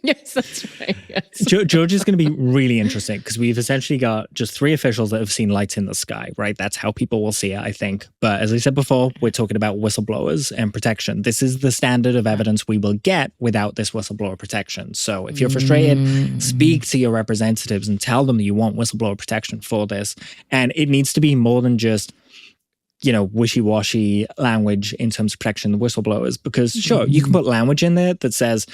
S3: Yes, that's right. Yes.
S2: George is going to be really interesting because we've essentially got just 3 officials that have seen lights in the sky, right? That's how people will see it, I think. But as I said before, we're talking about whistleblowers and protection. This is the standard of evidence we will get without this whistleblower protection. So if you're frustrated, speak to your representatives and tell them that you want whistleblower protection for this. And it needs to be more than just wishy-washy language in terms of protection of the whistleblowers, because sure, you can put language in there that says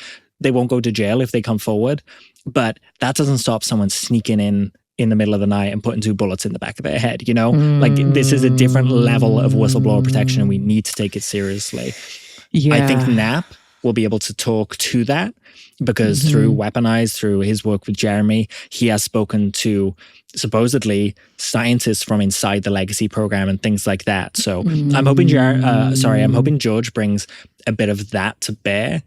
S2: they won't go to jail if they come forward, but that doesn't stop someone sneaking in the middle of the night and putting 2 bullets in the back of their head, this is a different level of whistleblower protection and we need to take it seriously. Yeah. I think Knapp will be able to talk to that because through Weaponized, through his work with Jeremy, he has spoken to supposedly scientists from inside the legacy program and things like that. So I'm hoping George brings a bit of that to bear.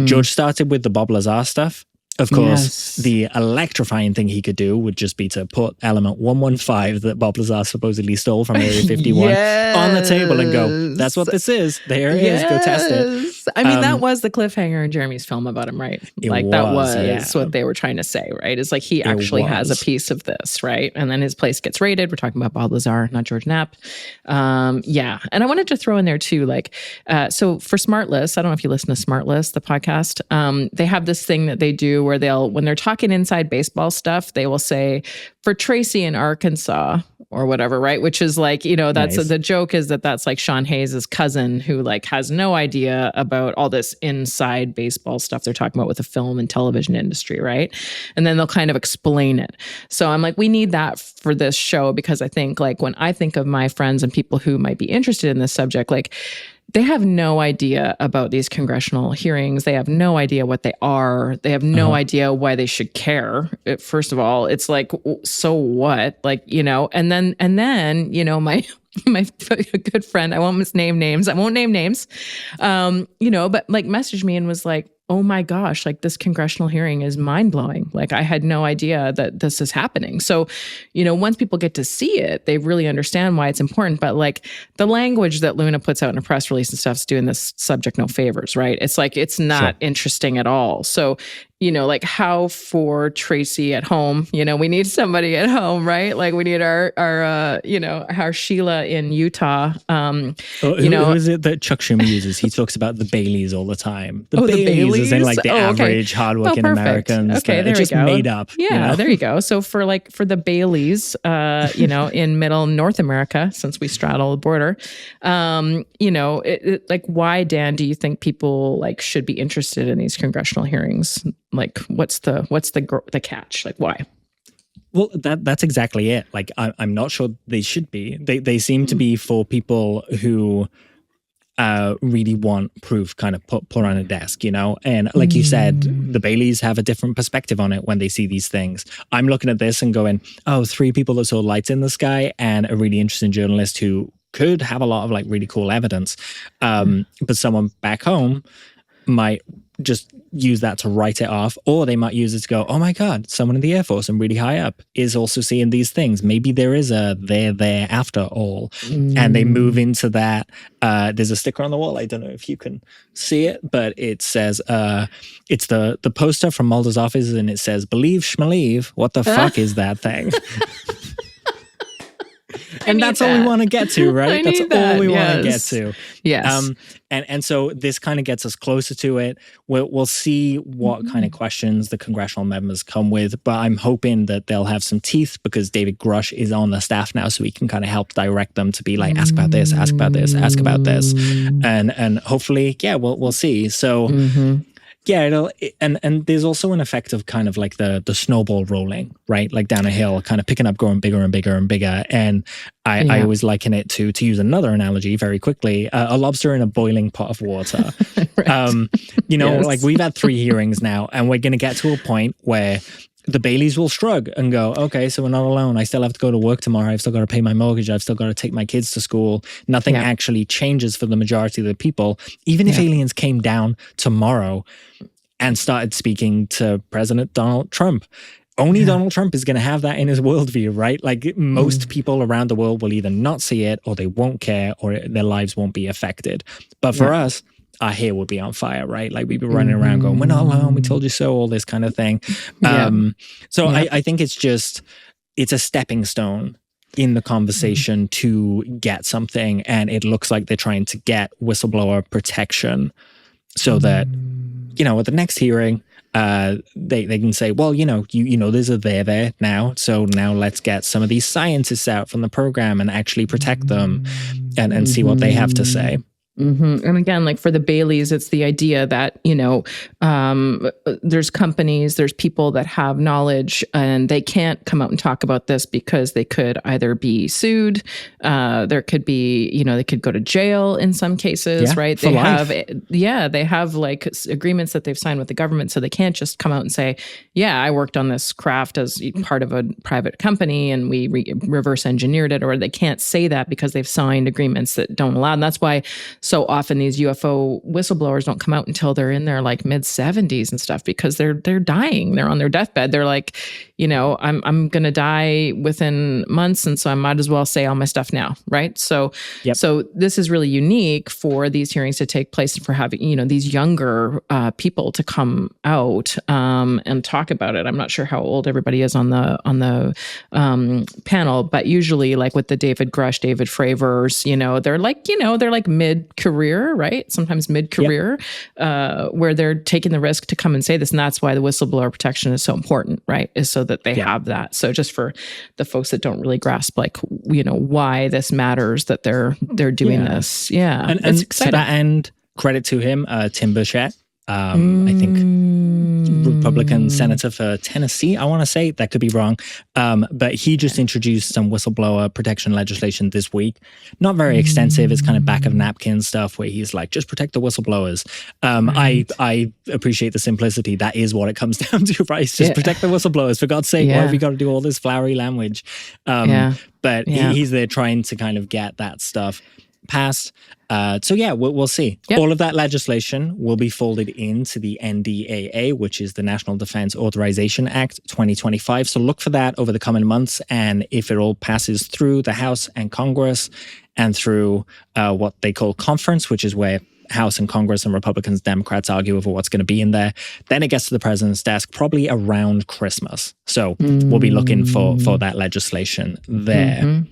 S2: George started with the Bob Lazar stuff. Of course, the electrifying thing he could do would just be to put element 115 that Bob Lazar supposedly stole from Area 51 on the table and go, that's what this is. There it is. Go test it.
S3: I mean, that was the cliffhanger in Jeremy's film about him, right? That was what they were trying to say, right? It's he actually has a piece of this, right? And then his place gets raided. We're talking about Bob Lazar, not George Knapp. Yeah. And I wanted to throw in there too, so for Smartless, I don't know if you listen to Smartless, the podcast, they have this thing that they do where when they're talking inside baseball stuff, they will say, for Tracy in Arkansas or whatever, right? Which is that's nice. The joke is that's Sean Hayes' cousin who has no idea about all this inside baseball stuff they're talking about with the film and television industry, right? And then they'll kind of explain it. So I'm we need that for this show, because I think like when I think of my friends and people who might be interested in this subject, like they have no idea about these congressional hearings. They have no idea what they are. They have no idea why they should care. First of all, it's like, so what? Like, you know, and then, you know, my good friend, I won't name names, you know, but like messaged me and was like, oh my gosh, like this congressional hearing is mind blowing. Like I had no idea that this is happening. So, you know, once people get to see it, they really understand why it's important. But like the language that Luna puts out in a press release and stuff is doing this subject no favors, right? It's like, it's not interesting at all. So, you know, like how for Tracy at home, you know, we need somebody at home, right? Like we need our you know, our Sheila in Utah. You know,
S2: who is it that Chuck Schumer uses? He talks about the Baileys all the time. The
S3: Baileys
S2: is in like the average hardworking Americans.
S3: Okay, there
S2: just
S3: we go.
S2: Made up.
S3: Yeah,
S2: you know?
S3: There you go. So for the Baileys, you know, in middle North America, since we straddle the border, you know, like why, Dan, do you think people like should be interested in these congressional hearings? Like, what's the catch? Like, why?
S2: Well, that's exactly it. Like, I'm not sure they should be. They seem to be for people who really want proof kind of put on a desk, you know? And like you said, the Baileys have a different perspective on it when they see these things. I'm looking at this and going, oh, 3 people that saw lights in the sky and a really interesting journalist who could have a lot of like really cool evidence. But someone back home might just use that to write it off, or they might use it to go, oh my God, someone in the Air Force and really high up is also seeing these things. Maybe there is a they're there after all. And they move into that. There's a sticker on the wall. I don't know if you can see it, but it says, it's the poster from Mulder's office and it says, believe schmalieve. What the fuck is that thing? And that's all we want to get to, right? That's all we want to get to.
S3: Yes.
S2: And so this kind of gets us closer to it. We'll see what kind of questions the congressional members come with, but I'm hoping that they'll have some teeth because David Grush is on the staff now, so he can kind of help direct them to be like, ask about this, ask about this, ask about this, and hopefully, yeah, we'll see. So. Yeah, and there's also an effect of kind of like the snowball rolling, right? Like down a hill, kind of picking up, growing bigger and bigger and bigger. And I always liken it to use another analogy very quickly, a lobster in a boiling pot of water. Right. You know, like we've had 3 hearings now, and we're going to get to a point where the Baileys will shrug and go, okay, so we're not alone. I still have to go to work tomorrow. I've still got to pay my mortgage. I've still got to take my kids to school. Nothing actually changes for the majority of the people. Even if aliens came down tomorrow and started speaking to President Donald Trump, only Donald Trump is going to have that in his worldview, right? Like most people around the world will either not see it or they won't care or their lives won't be affected. But for us, our hair would be on fire, right? Like we'd be running around going, we're not alone, we told you so, all this kind of thing. I think it's a stepping stone in the conversation to get something. And it looks like they're trying to get whistleblower protection so that, you know, at the next hearing, they can say, well, you know, there's a there now. So now let's get some of these scientists out from the program and actually protect them and see what they have to say.
S3: And again, like for the Baileys, it's the idea that, you know, there's companies, there's people that have knowledge and they can't come out and talk about this because they could either be sued. There could be, you know, they could go to jail in some cases, right? They have like agreements that they've signed with the government. So they can't just come out and say, yeah, I worked on this craft as part of a private company and we reverse engineered it, or they can't say that because they've signed agreements that don't allow. And that's why so often these UFO whistleblowers don't come out until they're in their like mid 70s and stuff, because they're dying. They're on their deathbed. They're like, you know, I'm going to die within months. And so I might as well say all my stuff now. Right. So, so this is really unique for these hearings to take place and for having, you know, these younger people to come out and talk about it. I'm not sure how old everybody is on the panel, but usually like with the David Grush, David Fravers, you know, they're like mid-career, right? Sometimes mid-career, where they're taking the risk to come and say this. And that's why the whistleblower protection is so important, right? Is so that they have that. So just for the folks that don't really grasp, like, you know, why this matters, that they're doing this. Yeah.
S2: And to that end, credit to him, Tim Burchett. I think Republican senator for Tennessee, I want to say. That could be wrong. But he just introduced some whistleblower protection legislation this week. Not very extensive. It's kind of back of napkin stuff where he's like, just protect the whistleblowers. I appreciate the simplicity. That is what it comes down to, right? It's just protect the whistleblowers. For God's sake, why have we got to do all this flowery language? But he's there trying to kind of get that stuff passed. So we'll see. Yep. All of that legislation will be folded into the NDAA, which is the National Defense Authorization Act 2025. So look for that over the coming months. And if it all passes through the House and Congress and through what they call conference, which is where House and Congress and Republicans, Democrats argue over what's going to be in there, then it gets to the president's desk probably around Christmas. So we'll be looking for that legislation there.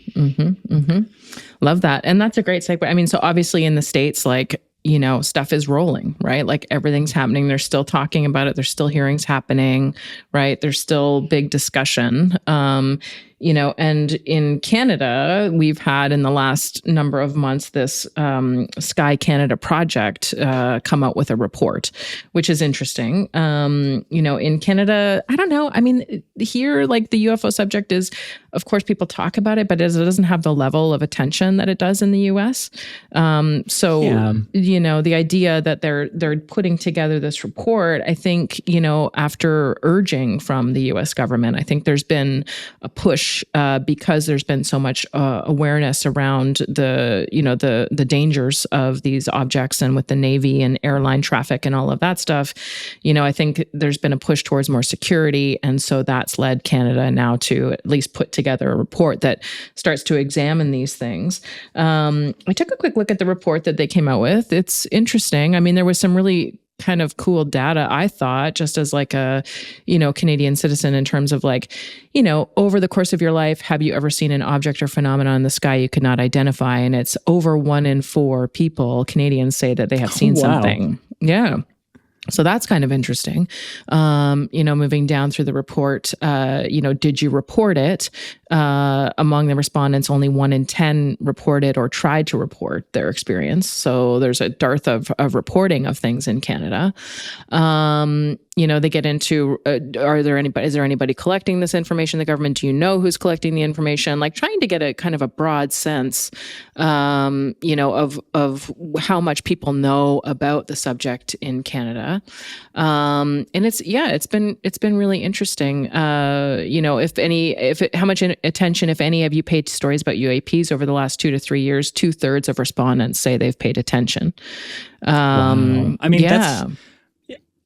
S3: Love that. And that's a great segue. I mean, so obviously in the States, like, you know, stuff is rolling, right? Like everything's happening. They're still talking about it. There's still hearings happening, right? There's still big discussion. You know, and in Canada, we've had in the last number of months this Sky Canada project come out with a report, which is interesting. You know, in Canada, I don't know. I mean, here, like the UFO subject is, of course, people talk about it, but it doesn't have the level of attention that it does in the US. You know, the idea that they're putting together this report, I think, you know, after urging from the US government, I think there's been a push because there's been so much awareness around the dangers of these objects, and with the Navy and airline traffic and all of that stuff, you know, I think there's been a push towards more security, and so that's led Canada now to at least put together a report that starts to examine these things. I took a quick look at the report that they came out with. It's interesting. I mean, there was some really kind of cool data, I thought, just as like a, you know, Canadian citizen, in terms of like, you know, over the course of your life, have you ever seen an object or phenomenon in the sky you could not identify? And it's over 1 in 4 people, Canadians, say that they have seen something. Yeah. So that's kind of interesting. You know, moving down through the report, you know, did you report it? Among the respondents, only 1 in 10 reported or tried to report their experience. So there's a dearth of reporting of things in Canada. You know, they get into, is there anybody collecting this information? The government, do you know who's collecting the information? Like trying to get a kind of a broad sense, you know, of how much people know about the subject in Canada. And it's been really interesting. You know, how much attention, if any, have you paid to stories about UAPs over the last 2 to 3 years? 2/3 of respondents say they've paid attention.
S2: Wow. I mean,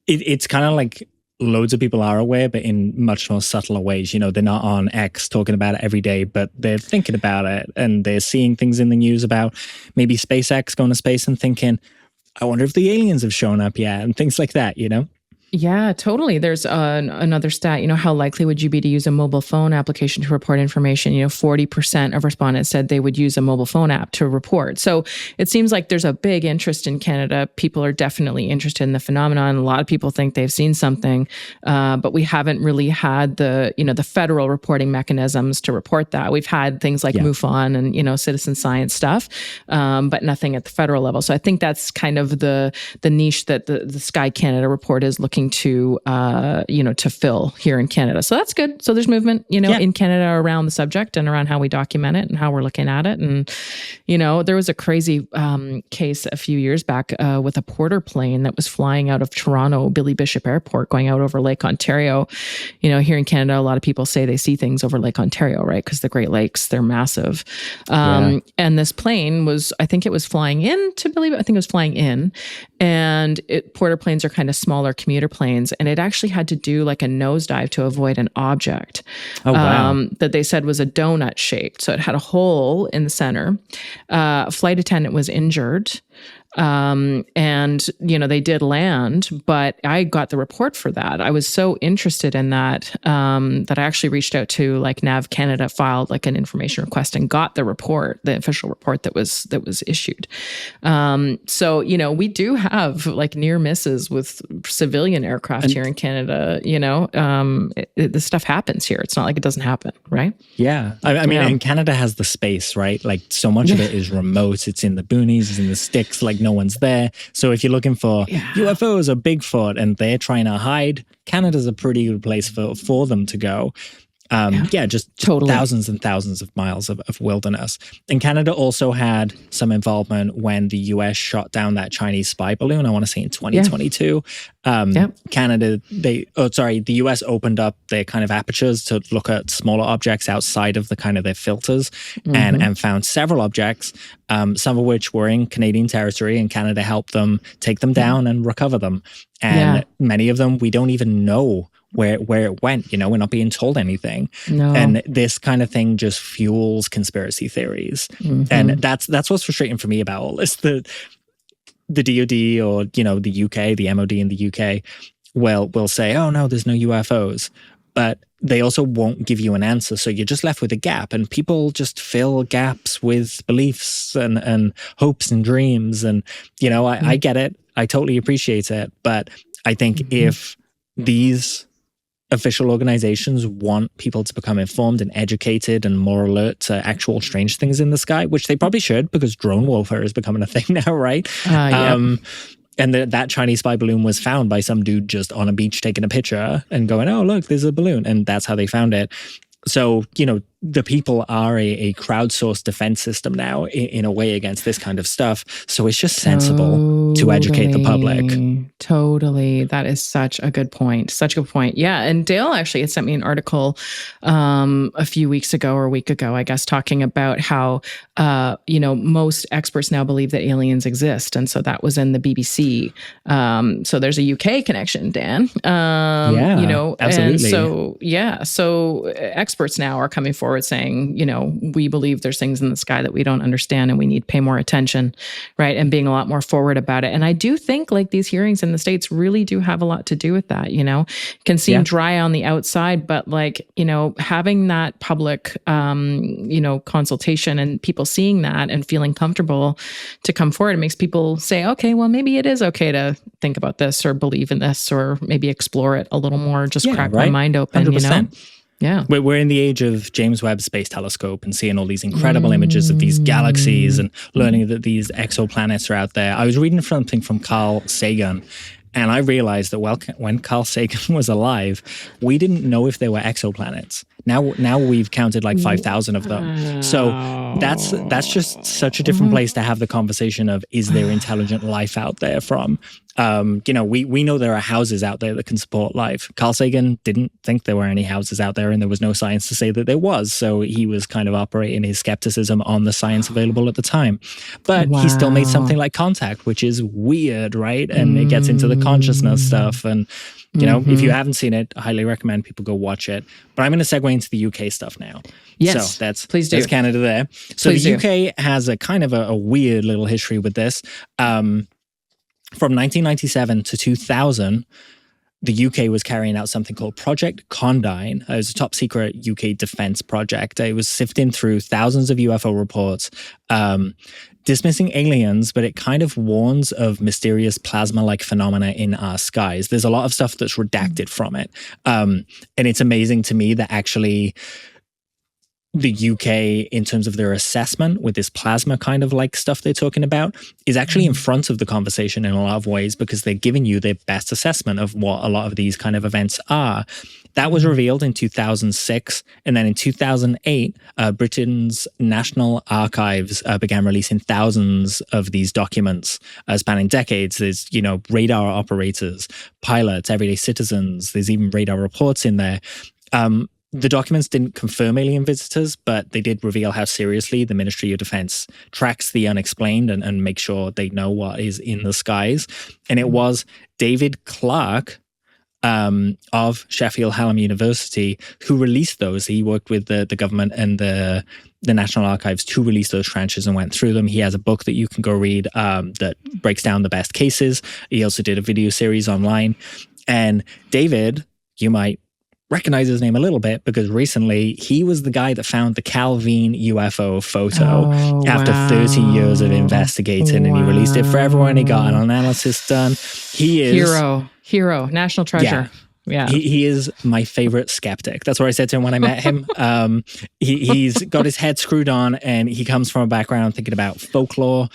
S2: it's kind of like loads of people are aware, but in much more subtler ways. You know, they're not on X talking about it every day, but they're thinking about it, and they're seeing things in the news about maybe SpaceX going to space and thinking, I wonder if the aliens have shown up yet, and things like that, you know?
S3: Yeah, totally. There's another stat, you know, how likely would you be to use a mobile phone application to report information? You know, 40% of respondents said they would use a mobile phone app to report. So it seems like there's a big interest in Canada. People are definitely interested in the phenomenon. A lot of people think they've seen something, but we haven't really had the federal reporting mechanisms to report that. We've had things like MUFON and, you know, citizen science stuff, but nothing at the federal level. So I think that's kind of the niche that the Sky Canada report is looking to to fill here in Canada. So that's good. So there's movement, you know, in Canada around the subject and around how we document it and how we're looking at it. And, you know, there was a crazy case a few years back with a Porter plane that was flying out of Toronto, Billy Bishop Airport, going out over Lake Ontario. You know, here in Canada, a lot of people say they see things over Lake Ontario, right? Because the Great Lakes, they're massive. And this plane I think it was flying in to Billy, I think it was flying in. And Porter planes are kind of smaller commuter planes, and it actually had to do like a nosedive to avoid an object that they said was a donut shaped. So it had a hole in the center. A flight attendant was injured. And, you know, they did land, but I got the report for that. I was so interested in that, that I actually reached out to like Nav Canada, filed like an information request and got the report, the official report that was issued. So, you know, we do have like near misses with civilian aircraft here in Canada, you know, this stuff happens here. It's not like it doesn't happen, right?
S2: Yeah. I mean, and Canada has the space, right? Like so much of it is remote. It's in the boonies, it's in the sticks. Like like no one's there. So if you're looking for UFOs or Bigfoot and they're trying to hide, Canada's a pretty good place for them to go. Just totally. Thousands and thousands of miles of wilderness. And Canada also had some involvement when the US shot down that Chinese spy balloon, I want to say in 2022. Canada, the US opened up their kind of apertures to look at smaller objects outside of the kind of their filters and found several objects, some of which were in Canadian territory, and Canada helped them take them down and recover them. And many of them, we don't even know where it went. We're not being told anything. No. And this kind of thing just fuels conspiracy theories. And that's what's frustrating for me about all this. The DOD or, the UK, the MOD in the UK will say, oh no, there's no UFOs. But they also won't give you an answer. So you're just left with a gap, and people just fill gaps with beliefs and hopes and dreams. And, I get it. I totally appreciate it. But I think if these official organizations want people to become informed and educated and more alert to actual strange things in the sky, which they probably should, because drone warfare is becoming a thing now, right? And that Chinese spy balloon was found by some dude just on a beach taking a picture and going, oh, look, there's a balloon. And that's how they found it. So, the people are a crowdsourced defense system now in a way against this kind of stuff. So it's just sensible to educate the public.
S3: Totally. That is such a good point. Such a good point. Yeah. And Dale actually had sent me an article a few weeks ago or a week ago, I guess, talking about how, most experts now believe that aliens exist. And so that was in the BBC. So there's a UK connection, Dan.
S2: Absolutely.
S3: And so experts now are coming forward saying, we believe there's things in the sky that we don't understand and we need to pay more attention, right? And being a lot more forward about it. And I do think like these hearings in the States really do have a lot to do with that, can seem dry on the outside, but like, having that public, consultation and people seeing that and feeling comfortable to come forward, it makes people say, okay, well, maybe it is okay to think about this or believe in this or maybe explore it a little more, just crack my mind open,
S2: 100%.
S3: Yeah.
S2: We're in the age of James Webb Space Telescope and seeing all these incredible images of these galaxies and learning that these exoplanets are out there. I was reading something from Carl Sagan, and I realized that when Carl Sagan was alive, we didn't know if there were exoplanets. Now we've counted like 5,000 of them. So that's just such a different place to have the conversation of, is there intelligent life out there from? We know there are houses out there that can support life. Carl Sagan didn't think there were any houses out there, and there was no science to say that there was. So he was kind of operating his skepticism on the science available at the time. But he still made something like Contact, which is weird, right? And it gets into the consciousness stuff. And if you haven't seen it, I highly recommend people go watch it. But I'm going to segue into the UK stuff now.
S3: Yes,
S2: so
S3: please do.
S2: That's Canada there. So the UK has a kind of a weird little history with this. From 1997 to 2000, the UK was carrying out something called Project Condign. It was a top secret UK defense project. It was sifting through thousands of UFO reports, dismissing aliens, but it kind of warns of mysterious plasma-like phenomena in our skies. There's a lot of stuff that's redacted from it. And it's amazing to me that actually the UK, in terms of their assessment with this plasma kind of like stuff they're talking about, is actually in front of the conversation in a lot of ways, because they're giving you their best assessment of what a lot of these kind of events are. That was revealed in 2006. And then in 2008, Britain's National Archives began releasing thousands of these documents spanning decades. There's, radar operators, pilots, everyday citizens. There's even radar reports in there. The documents didn't confirm alien visitors, but they did reveal how seriously the Ministry of Defense tracks the unexplained and make sure they know what is in the skies. And it was David Clarke of Sheffield Hallam University who released those. He worked with the government and the National Archives to release those tranches and went through them. He has a book that you can go read that breaks down the best cases. He also did a video series online. And David, you might recognize his name a little bit, because recently he was the guy that found the Calvine UFO photo after 30 years of investigating, and he released it for everyone. He got an analysis done. He is
S3: hero, national treasure. Yeah.
S2: He is my favorite skeptic. That's what I said to him when I met him. He's got his head screwed on, and he comes from a background thinking about folklore.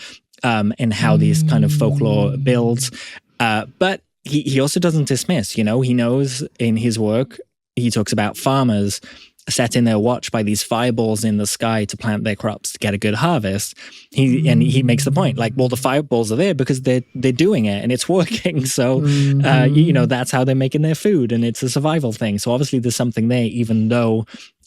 S2: and how these kind of folklore builds. But he also doesn't dismiss, you know, he knows in his work, he talks about farmers setting their watch by these fireballs in the sky to plant their crops to get a good harvest. He makes the point, like, well, the fireballs are there because they're doing it and it's working. So, you know, that's how they're making their food, and it's a survival thing. So obviously there's something there, even though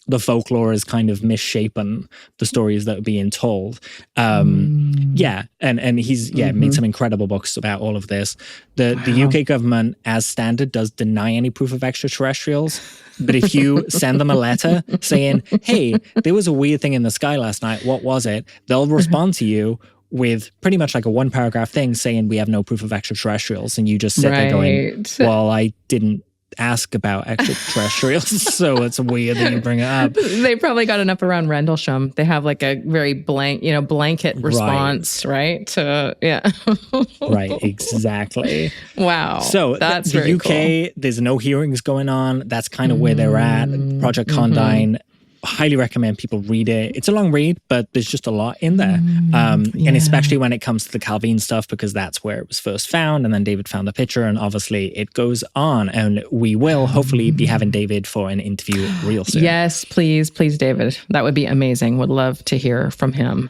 S2: the folklore is kind of misshapen the stories that are being told. Yeah. And he's made some incredible books about all of this. The UK government, as standard, does deny any proof of extraterrestrials. But if you send them a letter saying, hey, there was a weird thing in the sky last night, what was it? They'll respond to you with pretty much like a 1-paragraph thing saying we have no proof of extraterrestrials. And you just sit there going, well, I didn't ask about extraterrestrials, so it's weird that you bring it up.
S3: They probably got enough around Rendlesham. They have like a very blanket response, right?
S2: Right, exactly.
S3: Wow.
S2: So
S3: that's
S2: the
S3: very
S2: UK,
S3: cool.
S2: There's no hearings going on. That's kind of where they're at. Project Condign. Highly recommend people read it. It's a long read, but there's just a lot in there. And especially when it comes to the Calvin stuff, because that's where it was first found. And then David found the picture, and obviously it goes on. And we will hopefully be having David for an interview real soon.
S3: Yes, please, David. That would be amazing. Would love to hear from him.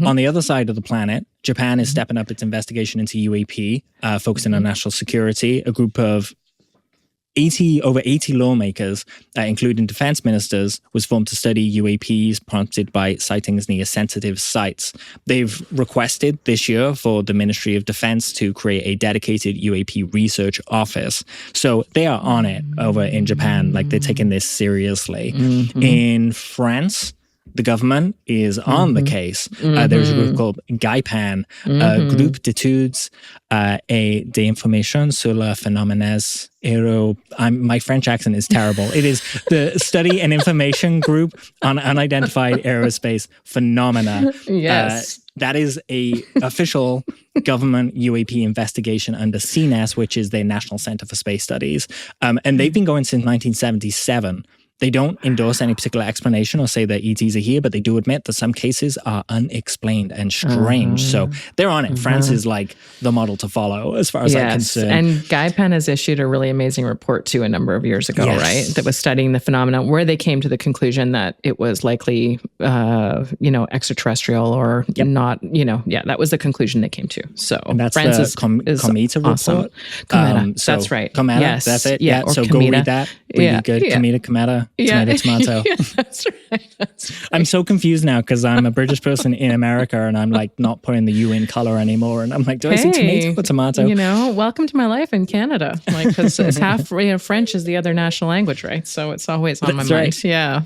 S2: On the other side of the planet, Japan is stepping up its investigation into UAP, focusing on national security. A group of over 80 lawmakers, including defense ministers, was formed to study UAPs prompted by sightings near sensitive sites. They've requested this year for the Ministry of Defense to create a dedicated UAP research office. So they are on it over in Japan. Like, they're taking this seriously. In France, the government is on the case. There's a group called GAIPAN, Groupe d'études et d'information sur le phénomènes aéro. My French accent is terrible. It is the Study and Information Group on Unidentified Aerospace Phenomena.
S3: Yes.
S2: That is a official government UAP investigation under CNES, which is their National Center for Space Studies. And they've been going since 1977. They don't endorse any particular explanation or say that ETs are here, but they do admit that some cases are unexplained and strange. So they're on it. France is like the model to follow as far as I'm concerned.
S3: And GAIPAN has issued a really amazing report too a number of years ago, right? That was studying the phenomenon, where they came to the conclusion that it was likely, extraterrestrial or not, that was the conclusion they came to. So
S2: and that's
S3: France
S2: the Cometa
S3: awesome.
S2: report.
S3: Cometa, that's right.
S2: Cometa,
S3: yes.
S2: that's it.
S3: Yeah,
S2: so
S3: Cometa.
S2: Go read that. Really good. Cometa. Tomato.
S3: That's right.
S2: I'm so confused now because I'm a British person in America and I'm like not putting the U in color anymore. And I'm like, do I say tomato or tomato?
S3: Welcome to my life in Canada. Like, because it's half, French is the other national language, right? So it's always on my mind. Yeah.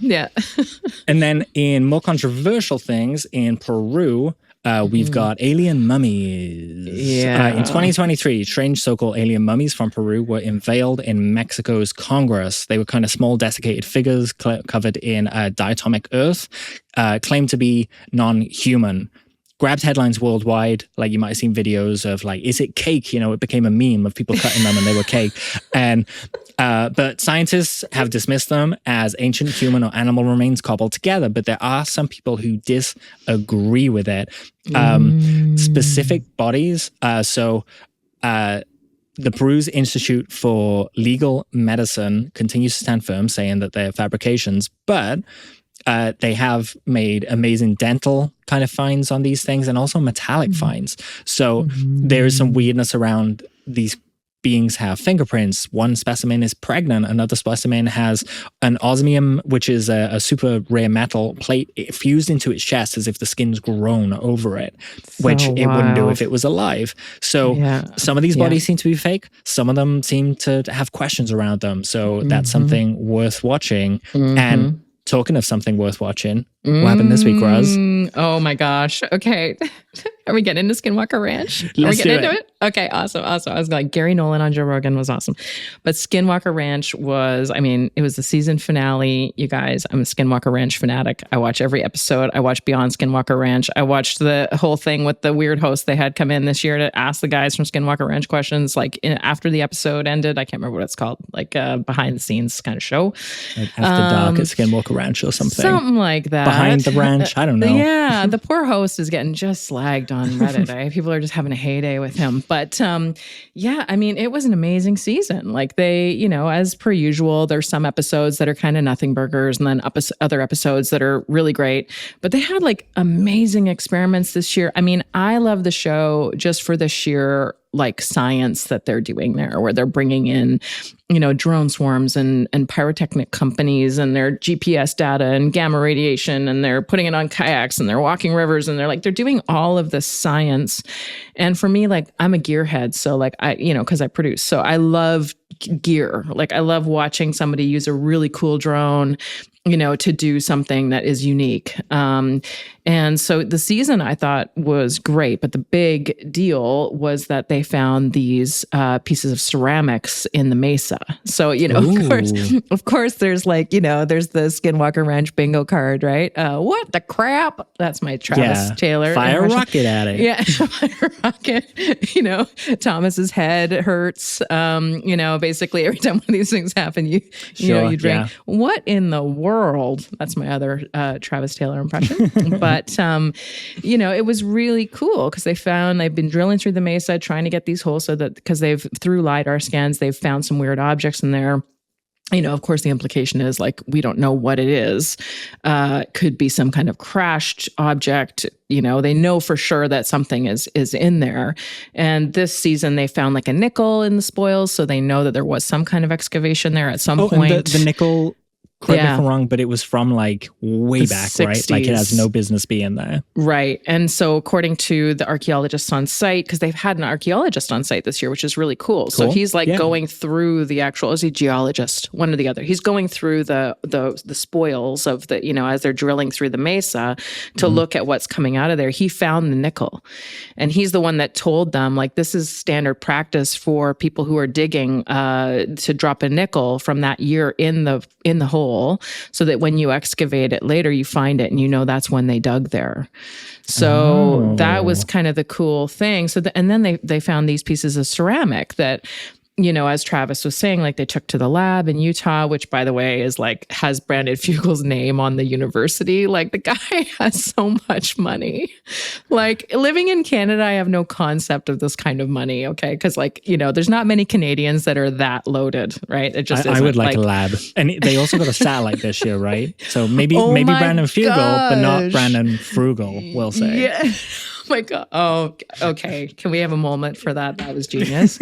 S2: And then in more controversial things, in Peru, we've got alien mummies. In 2023, strange so-called alien mummies from Peru were unveiled in Mexico's Congress. They were kind of small, desiccated figures covered in diatomic earth, claimed to be non-human. Grabbed headlines worldwide. Like, you might have seen videos of like, is it cake? It became a meme of people cutting them and they were cake. And but scientists have dismissed them as ancient human or animal remains cobbled together. But there are some people who disagree with it. Specific bodies. The Peru's Institute for Legal Medicine continues to stand firm, saying that they're fabrications, but they have made amazing dental kind of finds on these things and also metallic finds. So there is some weirdness around these beings have fingerprints. One specimen is pregnant. Another specimen has an osmium, which is a super rare metal plate fused into its chest as if the skin's grown over it, which it wouldn't do if it was alive. So some of these bodies seem to be fake. Some of them seem to have questions around them. So that's something worth watching. And talking of something worth watching, what happened this week, Roz?
S3: Oh my gosh. Okay. Are we getting into Skinwalker Ranch? Are we getting into it? Okay, awesome. I was like, Gary Nolan on Joe Rogan was awesome. But Skinwalker Ranch was, it was the season finale. You guys, I'm a Skinwalker Ranch fanatic. I watch every episode. I watch Beyond Skinwalker Ranch. I watched the whole thing with the weird host they had come in this year to ask the guys from Skinwalker Ranch questions, after the episode ended. I can't remember what it's called, behind the scenes kind of show.
S2: Like After Dark at Skinwalker Ranch or something.
S3: Something like that.
S2: behind the ranch. I don't know.
S3: Yeah, the poor host is getting just slagged on Reddit. People are just having a heyday with him. But yeah, I mean, it was an amazing season. Like they, as per usual, there's some episodes that are kind of nothing burgers and then other episodes that are really great. But they had like amazing experiments this year. I mean, I love the show just for the sheer like science that they're doing there, where they're bringing in, drone swarms and pyrotechnic companies and their GPS data and gamma radiation, and they're putting it on kayaks and they're walking rivers and they're doing all of this science. And for me, like I'm a gearhead. So like cause I produce, so I love gear. Like I love watching somebody use a really cool drone, to do something that is unique. And so the season I thought was great, but the big deal was that they found these pieces of ceramics in the mesa. So, of course, there's like, there's the Skinwalker Ranch bingo card, right? What the crap? That's my Travis Taylor.
S2: Fire rocket at it.
S3: Yeah, fire rocket. Thomas's head hurts. Basically every time one of these things happen, you drink. Yeah. What in the world? That's my other Travis Taylor impression. But, it was really cool because they've been drilling through the mesa, trying to get these holes so that, because through LiDAR scans, they've found some weird objects in there. Of course, the implication is like, we don't know what it is. Could be some kind of crashed object. They know for sure that something is in there. And this season, they found like a nickel in the spoils. So they know that there was some kind of excavation there at some point.
S2: And the nickel, correct me if I'm wrong, but it was from like way back, 60s. Right? Like it has no business being there.
S3: Right. And so according to the archaeologists on site, because they've had an archaeologist on site this year, which is really cool. So he's like going through the actual, is he geologist? One or the other. He's going through the spoils of the, as they're drilling through the mesa to look at what's coming out of there. He found the nickel. And he's the one that told them, like, this is standard practice for people who are digging to drop a nickel from that year in the hole, so that when you excavate it later, you find it and that's when they dug there. So that was kind of the cool thing. So and then they found these pieces of ceramic that, as Travis was saying, like they took to the lab in Utah, which by the way is like has Brandon Fugel's name on the university. Like the guy has so much money. Like living in Canada, I have no concept of this kind of money. Okay. Cause like, there's not many Canadians that are that loaded, right? It just
S2: I would like a lab. And they also got a satellite this year, right? So maybe Brandon Fugel, but not Brandon Frugal, we'll say.
S3: Yeah. My God. Oh, okay. Can we have a moment for that? That was genius.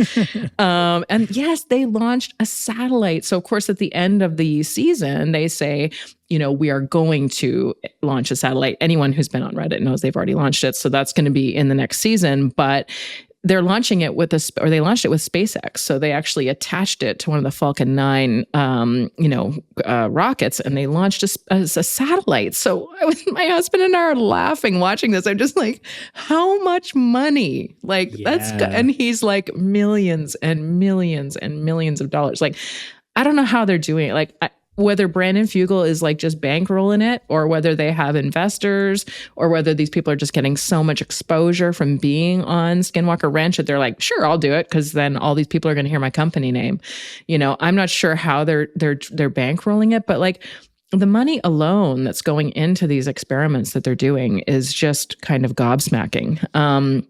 S3: And yes, they launched a satellite. So of course, at the end of the season, they say, we are going to launch a satellite. Anyone who's been on Reddit knows they've already launched it. So that's going to be in the next season. But they're launching it they launched it with SpaceX. So they actually attached it to one of the Falcon 9, rockets, and they launched a satellite. So my husband and I are laughing watching this. I'm just like, how much money? Like and he's like millions and millions and millions of dollars. Like, I don't know how they're doing it. Like, whether Brandon Fugel is like just bankrolling it, or whether they have investors, or whether these people are just getting so much exposure from being on Skinwalker Ranch that they're like, sure, I'll do it, because then all these people are going to hear my company name. I'm not sure how they're bankrolling it, but like the money alone that's going into these experiments that they're doing is just kind of gobsmacking.
S2: $9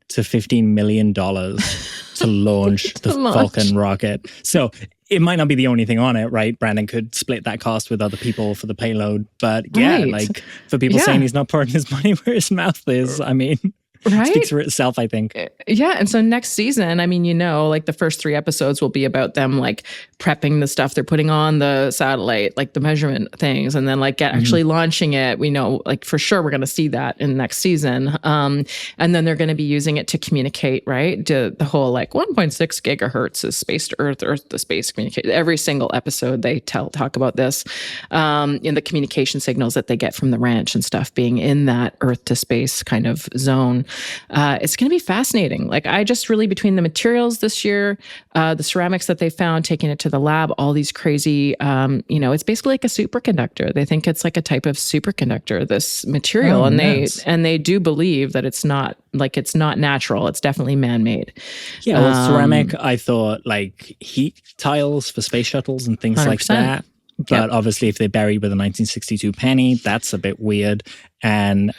S2: to $15 million to launch the Falcon rocket. So it might not be the only thing on it, right? Brandon could split that cost with other people for the payload. But like for people saying he's not putting his money where his mouth is, I mean,
S3: right?
S2: Speaks for itself, I think.
S3: Yeah. And so next season, I mean, like the first 3 episodes will be about them like prepping the stuff they're putting on the satellite, like the measurement things, and then like actually launching it. We know like for sure we're going to see that in next season. And then they're going to be using it to communicate, right? To the whole like 1.6 gigahertz is space to Earth, Earth to space communicate. Every single episode they talk about this in the communication signals that they get from the ranch and stuff being in that Earth to space kind of zone. It's going to be fascinating. Like I just really, between the materials this year, the ceramics that they found, taking it to the lab, all these crazy, it's basically like a superconductor. They think it's like a type of superconductor, this material. And they do believe that it's not natural. It's definitely man-made.
S2: Yeah, well, ceramic, I thought like heat tiles for space shuttles and things 100%. Like that. But obviously, if they're buried with a 1962 penny, that's a bit weird. And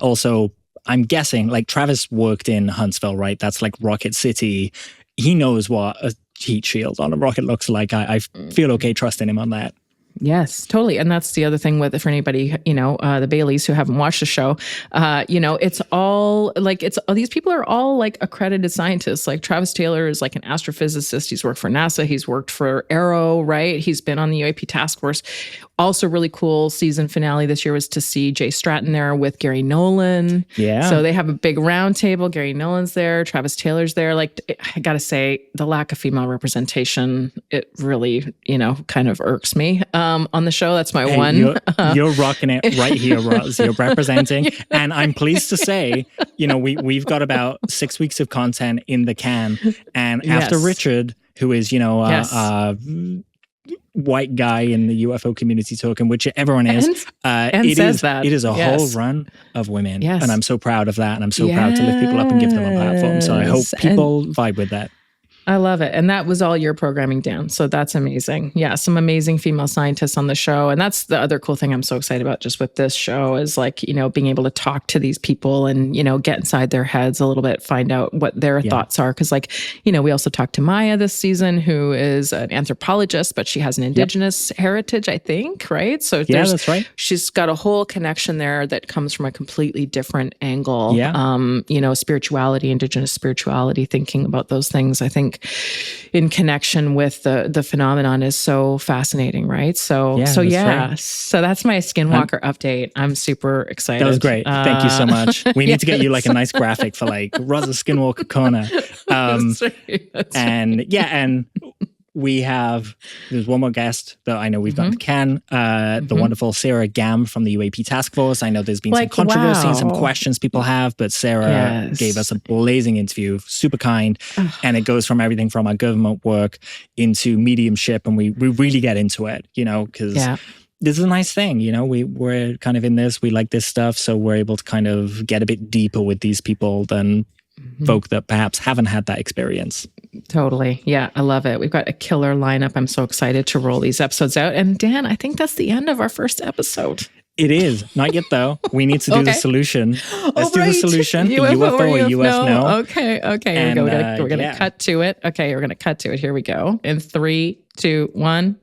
S2: also, I'm guessing, like, Travis worked in Huntsville, right? That's like Rocket City. He knows what a heat shield on a rocket looks like. I feel okay trusting him on that.
S3: Yes, totally. And that's the other thing with, for anybody, the Baileys who haven't watched the show, it's all like, these people are all like accredited scientists. Like Travis Taylor is like an astrophysicist. He's worked for NASA. He's worked for Aero, right? He's been on the UAP task force. Also really cool season finale this year was to see Jay Stratton there with Gary Nolan.
S2: Yeah.
S3: So they have a big round table. Gary Nolan's there. Travis Taylor's there. Like, I got to say, the lack of female representation, it really, kind of irks me on the show. That's my one.
S2: You're rocking it right here, Roz. You're representing. Yes. And I'm pleased to say, we've got about 6 weeks of content in the can. And after Richard, who is, white guy in the UFO community talking, which everyone is. It is a whole run of women. Yes. And I'm so proud of that. And I'm so proud to lift people up and give them a platform. So I hope people vibe with that.
S3: I love it. And that was all your programming, Dan. So that's amazing. Yeah, some amazing female scientists on the show. And that's the other cool thing I'm so excited about just with this show is like, being able to talk to these people and, get inside their heads a little bit, find out what their thoughts are. Because we also talked to Maya this season, who is an anthropologist, but she has an Indigenous heritage, I think, right? So
S2: that's right.
S3: She's got a whole connection there that comes from a completely different angle.
S2: Yeah.
S3: Spirituality, Indigenous spirituality, thinking about those things, I think, in connection with the phenomenon is so fascinating, right? So that's my Skinwalker update. I'm super excited.
S2: That was great. Thank you so much. We need to get you like a nice graphic for like Rosa Skinwalker corner. That's right. And there's one more guest that I know we've got in the can, the wonderful Sarah Gam from the UAP Task Force. I know there's been some controversy and some questions people have, but Sarah gave us a blazing interview, super kind. And it goes from everything from our government work into mediumship. And we really get into it, because this is a nice thing. We're kind of in this, we like this stuff. So we're able to kind of get a bit deeper with these people than folk that perhaps haven't had that experience.
S3: Totally. Yeah, I love it. We've got a killer lineup. I'm so excited to roll these episodes out. And Dan, I think that's the end of our first episode.
S2: It is. Not yet, though. We need to do the solution. Let's do the solution. The
S3: UFO
S2: or UFno.
S3: Okay. Here we go. We're going to cut to it. Okay, we're going to cut to it. Here we go. In 3, 2, 1.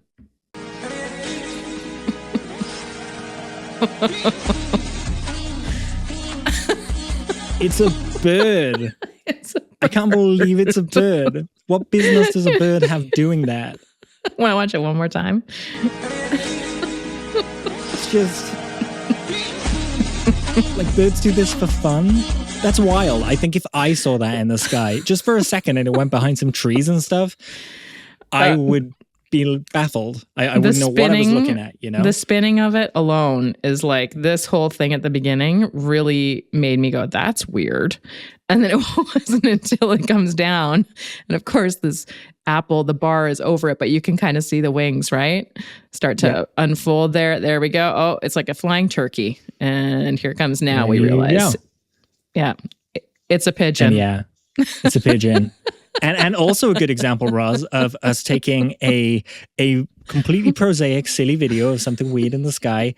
S2: It's a bird. I can't believe it's a bird. What business does a bird have doing that?
S3: Want to watch it one more time?
S2: It's just like birds do this for fun. That's wild. I think if I saw that in the sky just for a second and it went behind some trees and stuff, I would be baffled. I wouldn't know what I was looking at, The spinning of it alone is like, this whole thing at the beginning really made me go, that's weird. And then it wasn't until it comes down. And of course, this apple, the bar is over it, but you can kind of see the wings, right? Start to unfold there. There we go. Oh, it's like a flying turkey. And here it comes now, we realize. Yeah, it's a pigeon. And it's a pigeon. And also a good example, Roz, of us taking a completely prosaic, silly video of something weird in the sky,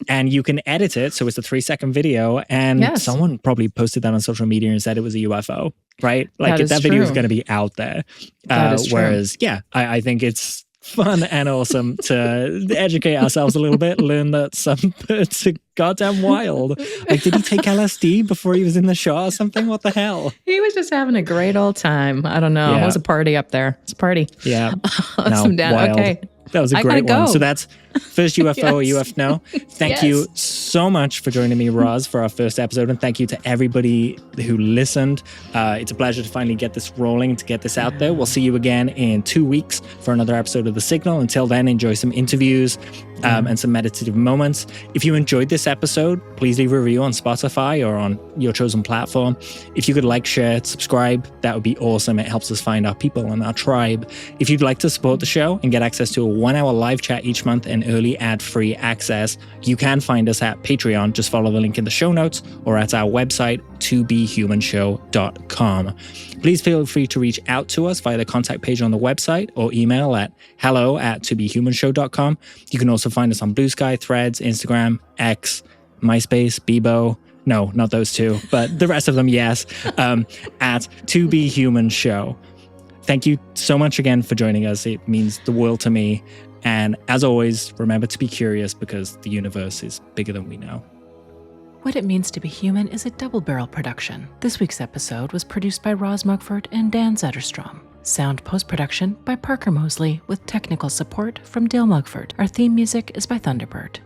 S2: and you can edit it so it's a 3-second video, and someone probably posted that on social media and said it was a UFO, right? Like that video is going to be out there. Whereas, I think it's fun and awesome to educate ourselves a little bit, learn that some birds are goddamn wild. Like, did he take LSD before he was in the show or something? What the hell?
S3: He was just having a great old time. I don't know. It was a party up there. It's a party.
S2: Yeah.
S3: Awesome, Dan.
S2: Wild.
S3: Okay.
S2: That was a great one. So that's first UFO or UFno. Thank you so much for joining me, Roz, for our first episode. And thank you to everybody who listened. It's a pleasure to finally get this rolling, to get this out there. We'll see you again in 2 weeks for another episode of The Signal. Until then, enjoy some interviews and some meditative moments. If you enjoyed this episode, please leave a review on Spotify or on your chosen platform. If you could like, share, subscribe, that would be awesome. It helps us find our people and our tribe. If you'd like to support the show and get access to a 1-hour live chat each month and early ad-free access, you can find us at Patreon. Just follow the link in the show notes or at our website, tobehumanshow.com. Please feel free to reach out to us via the contact page on the website or email at hello@tobehumanshow.com. You can also find us on Blue Sky, Threads, Instagram, X, MySpace, Bebo. No, not those two, but the rest of them, yes, at To Be Human Show. Thank you so much again for joining us. It means the world to me. And as always, remember to be curious because the universe is bigger than we know.
S3: What It Means to Be Human is a double-barrel production. This week's episode was produced by Roz Mugford and Dan Zetterström. Sound post-production by Parker Mosley with technical support from Dale Mugford. Our theme music is by Thunderbird.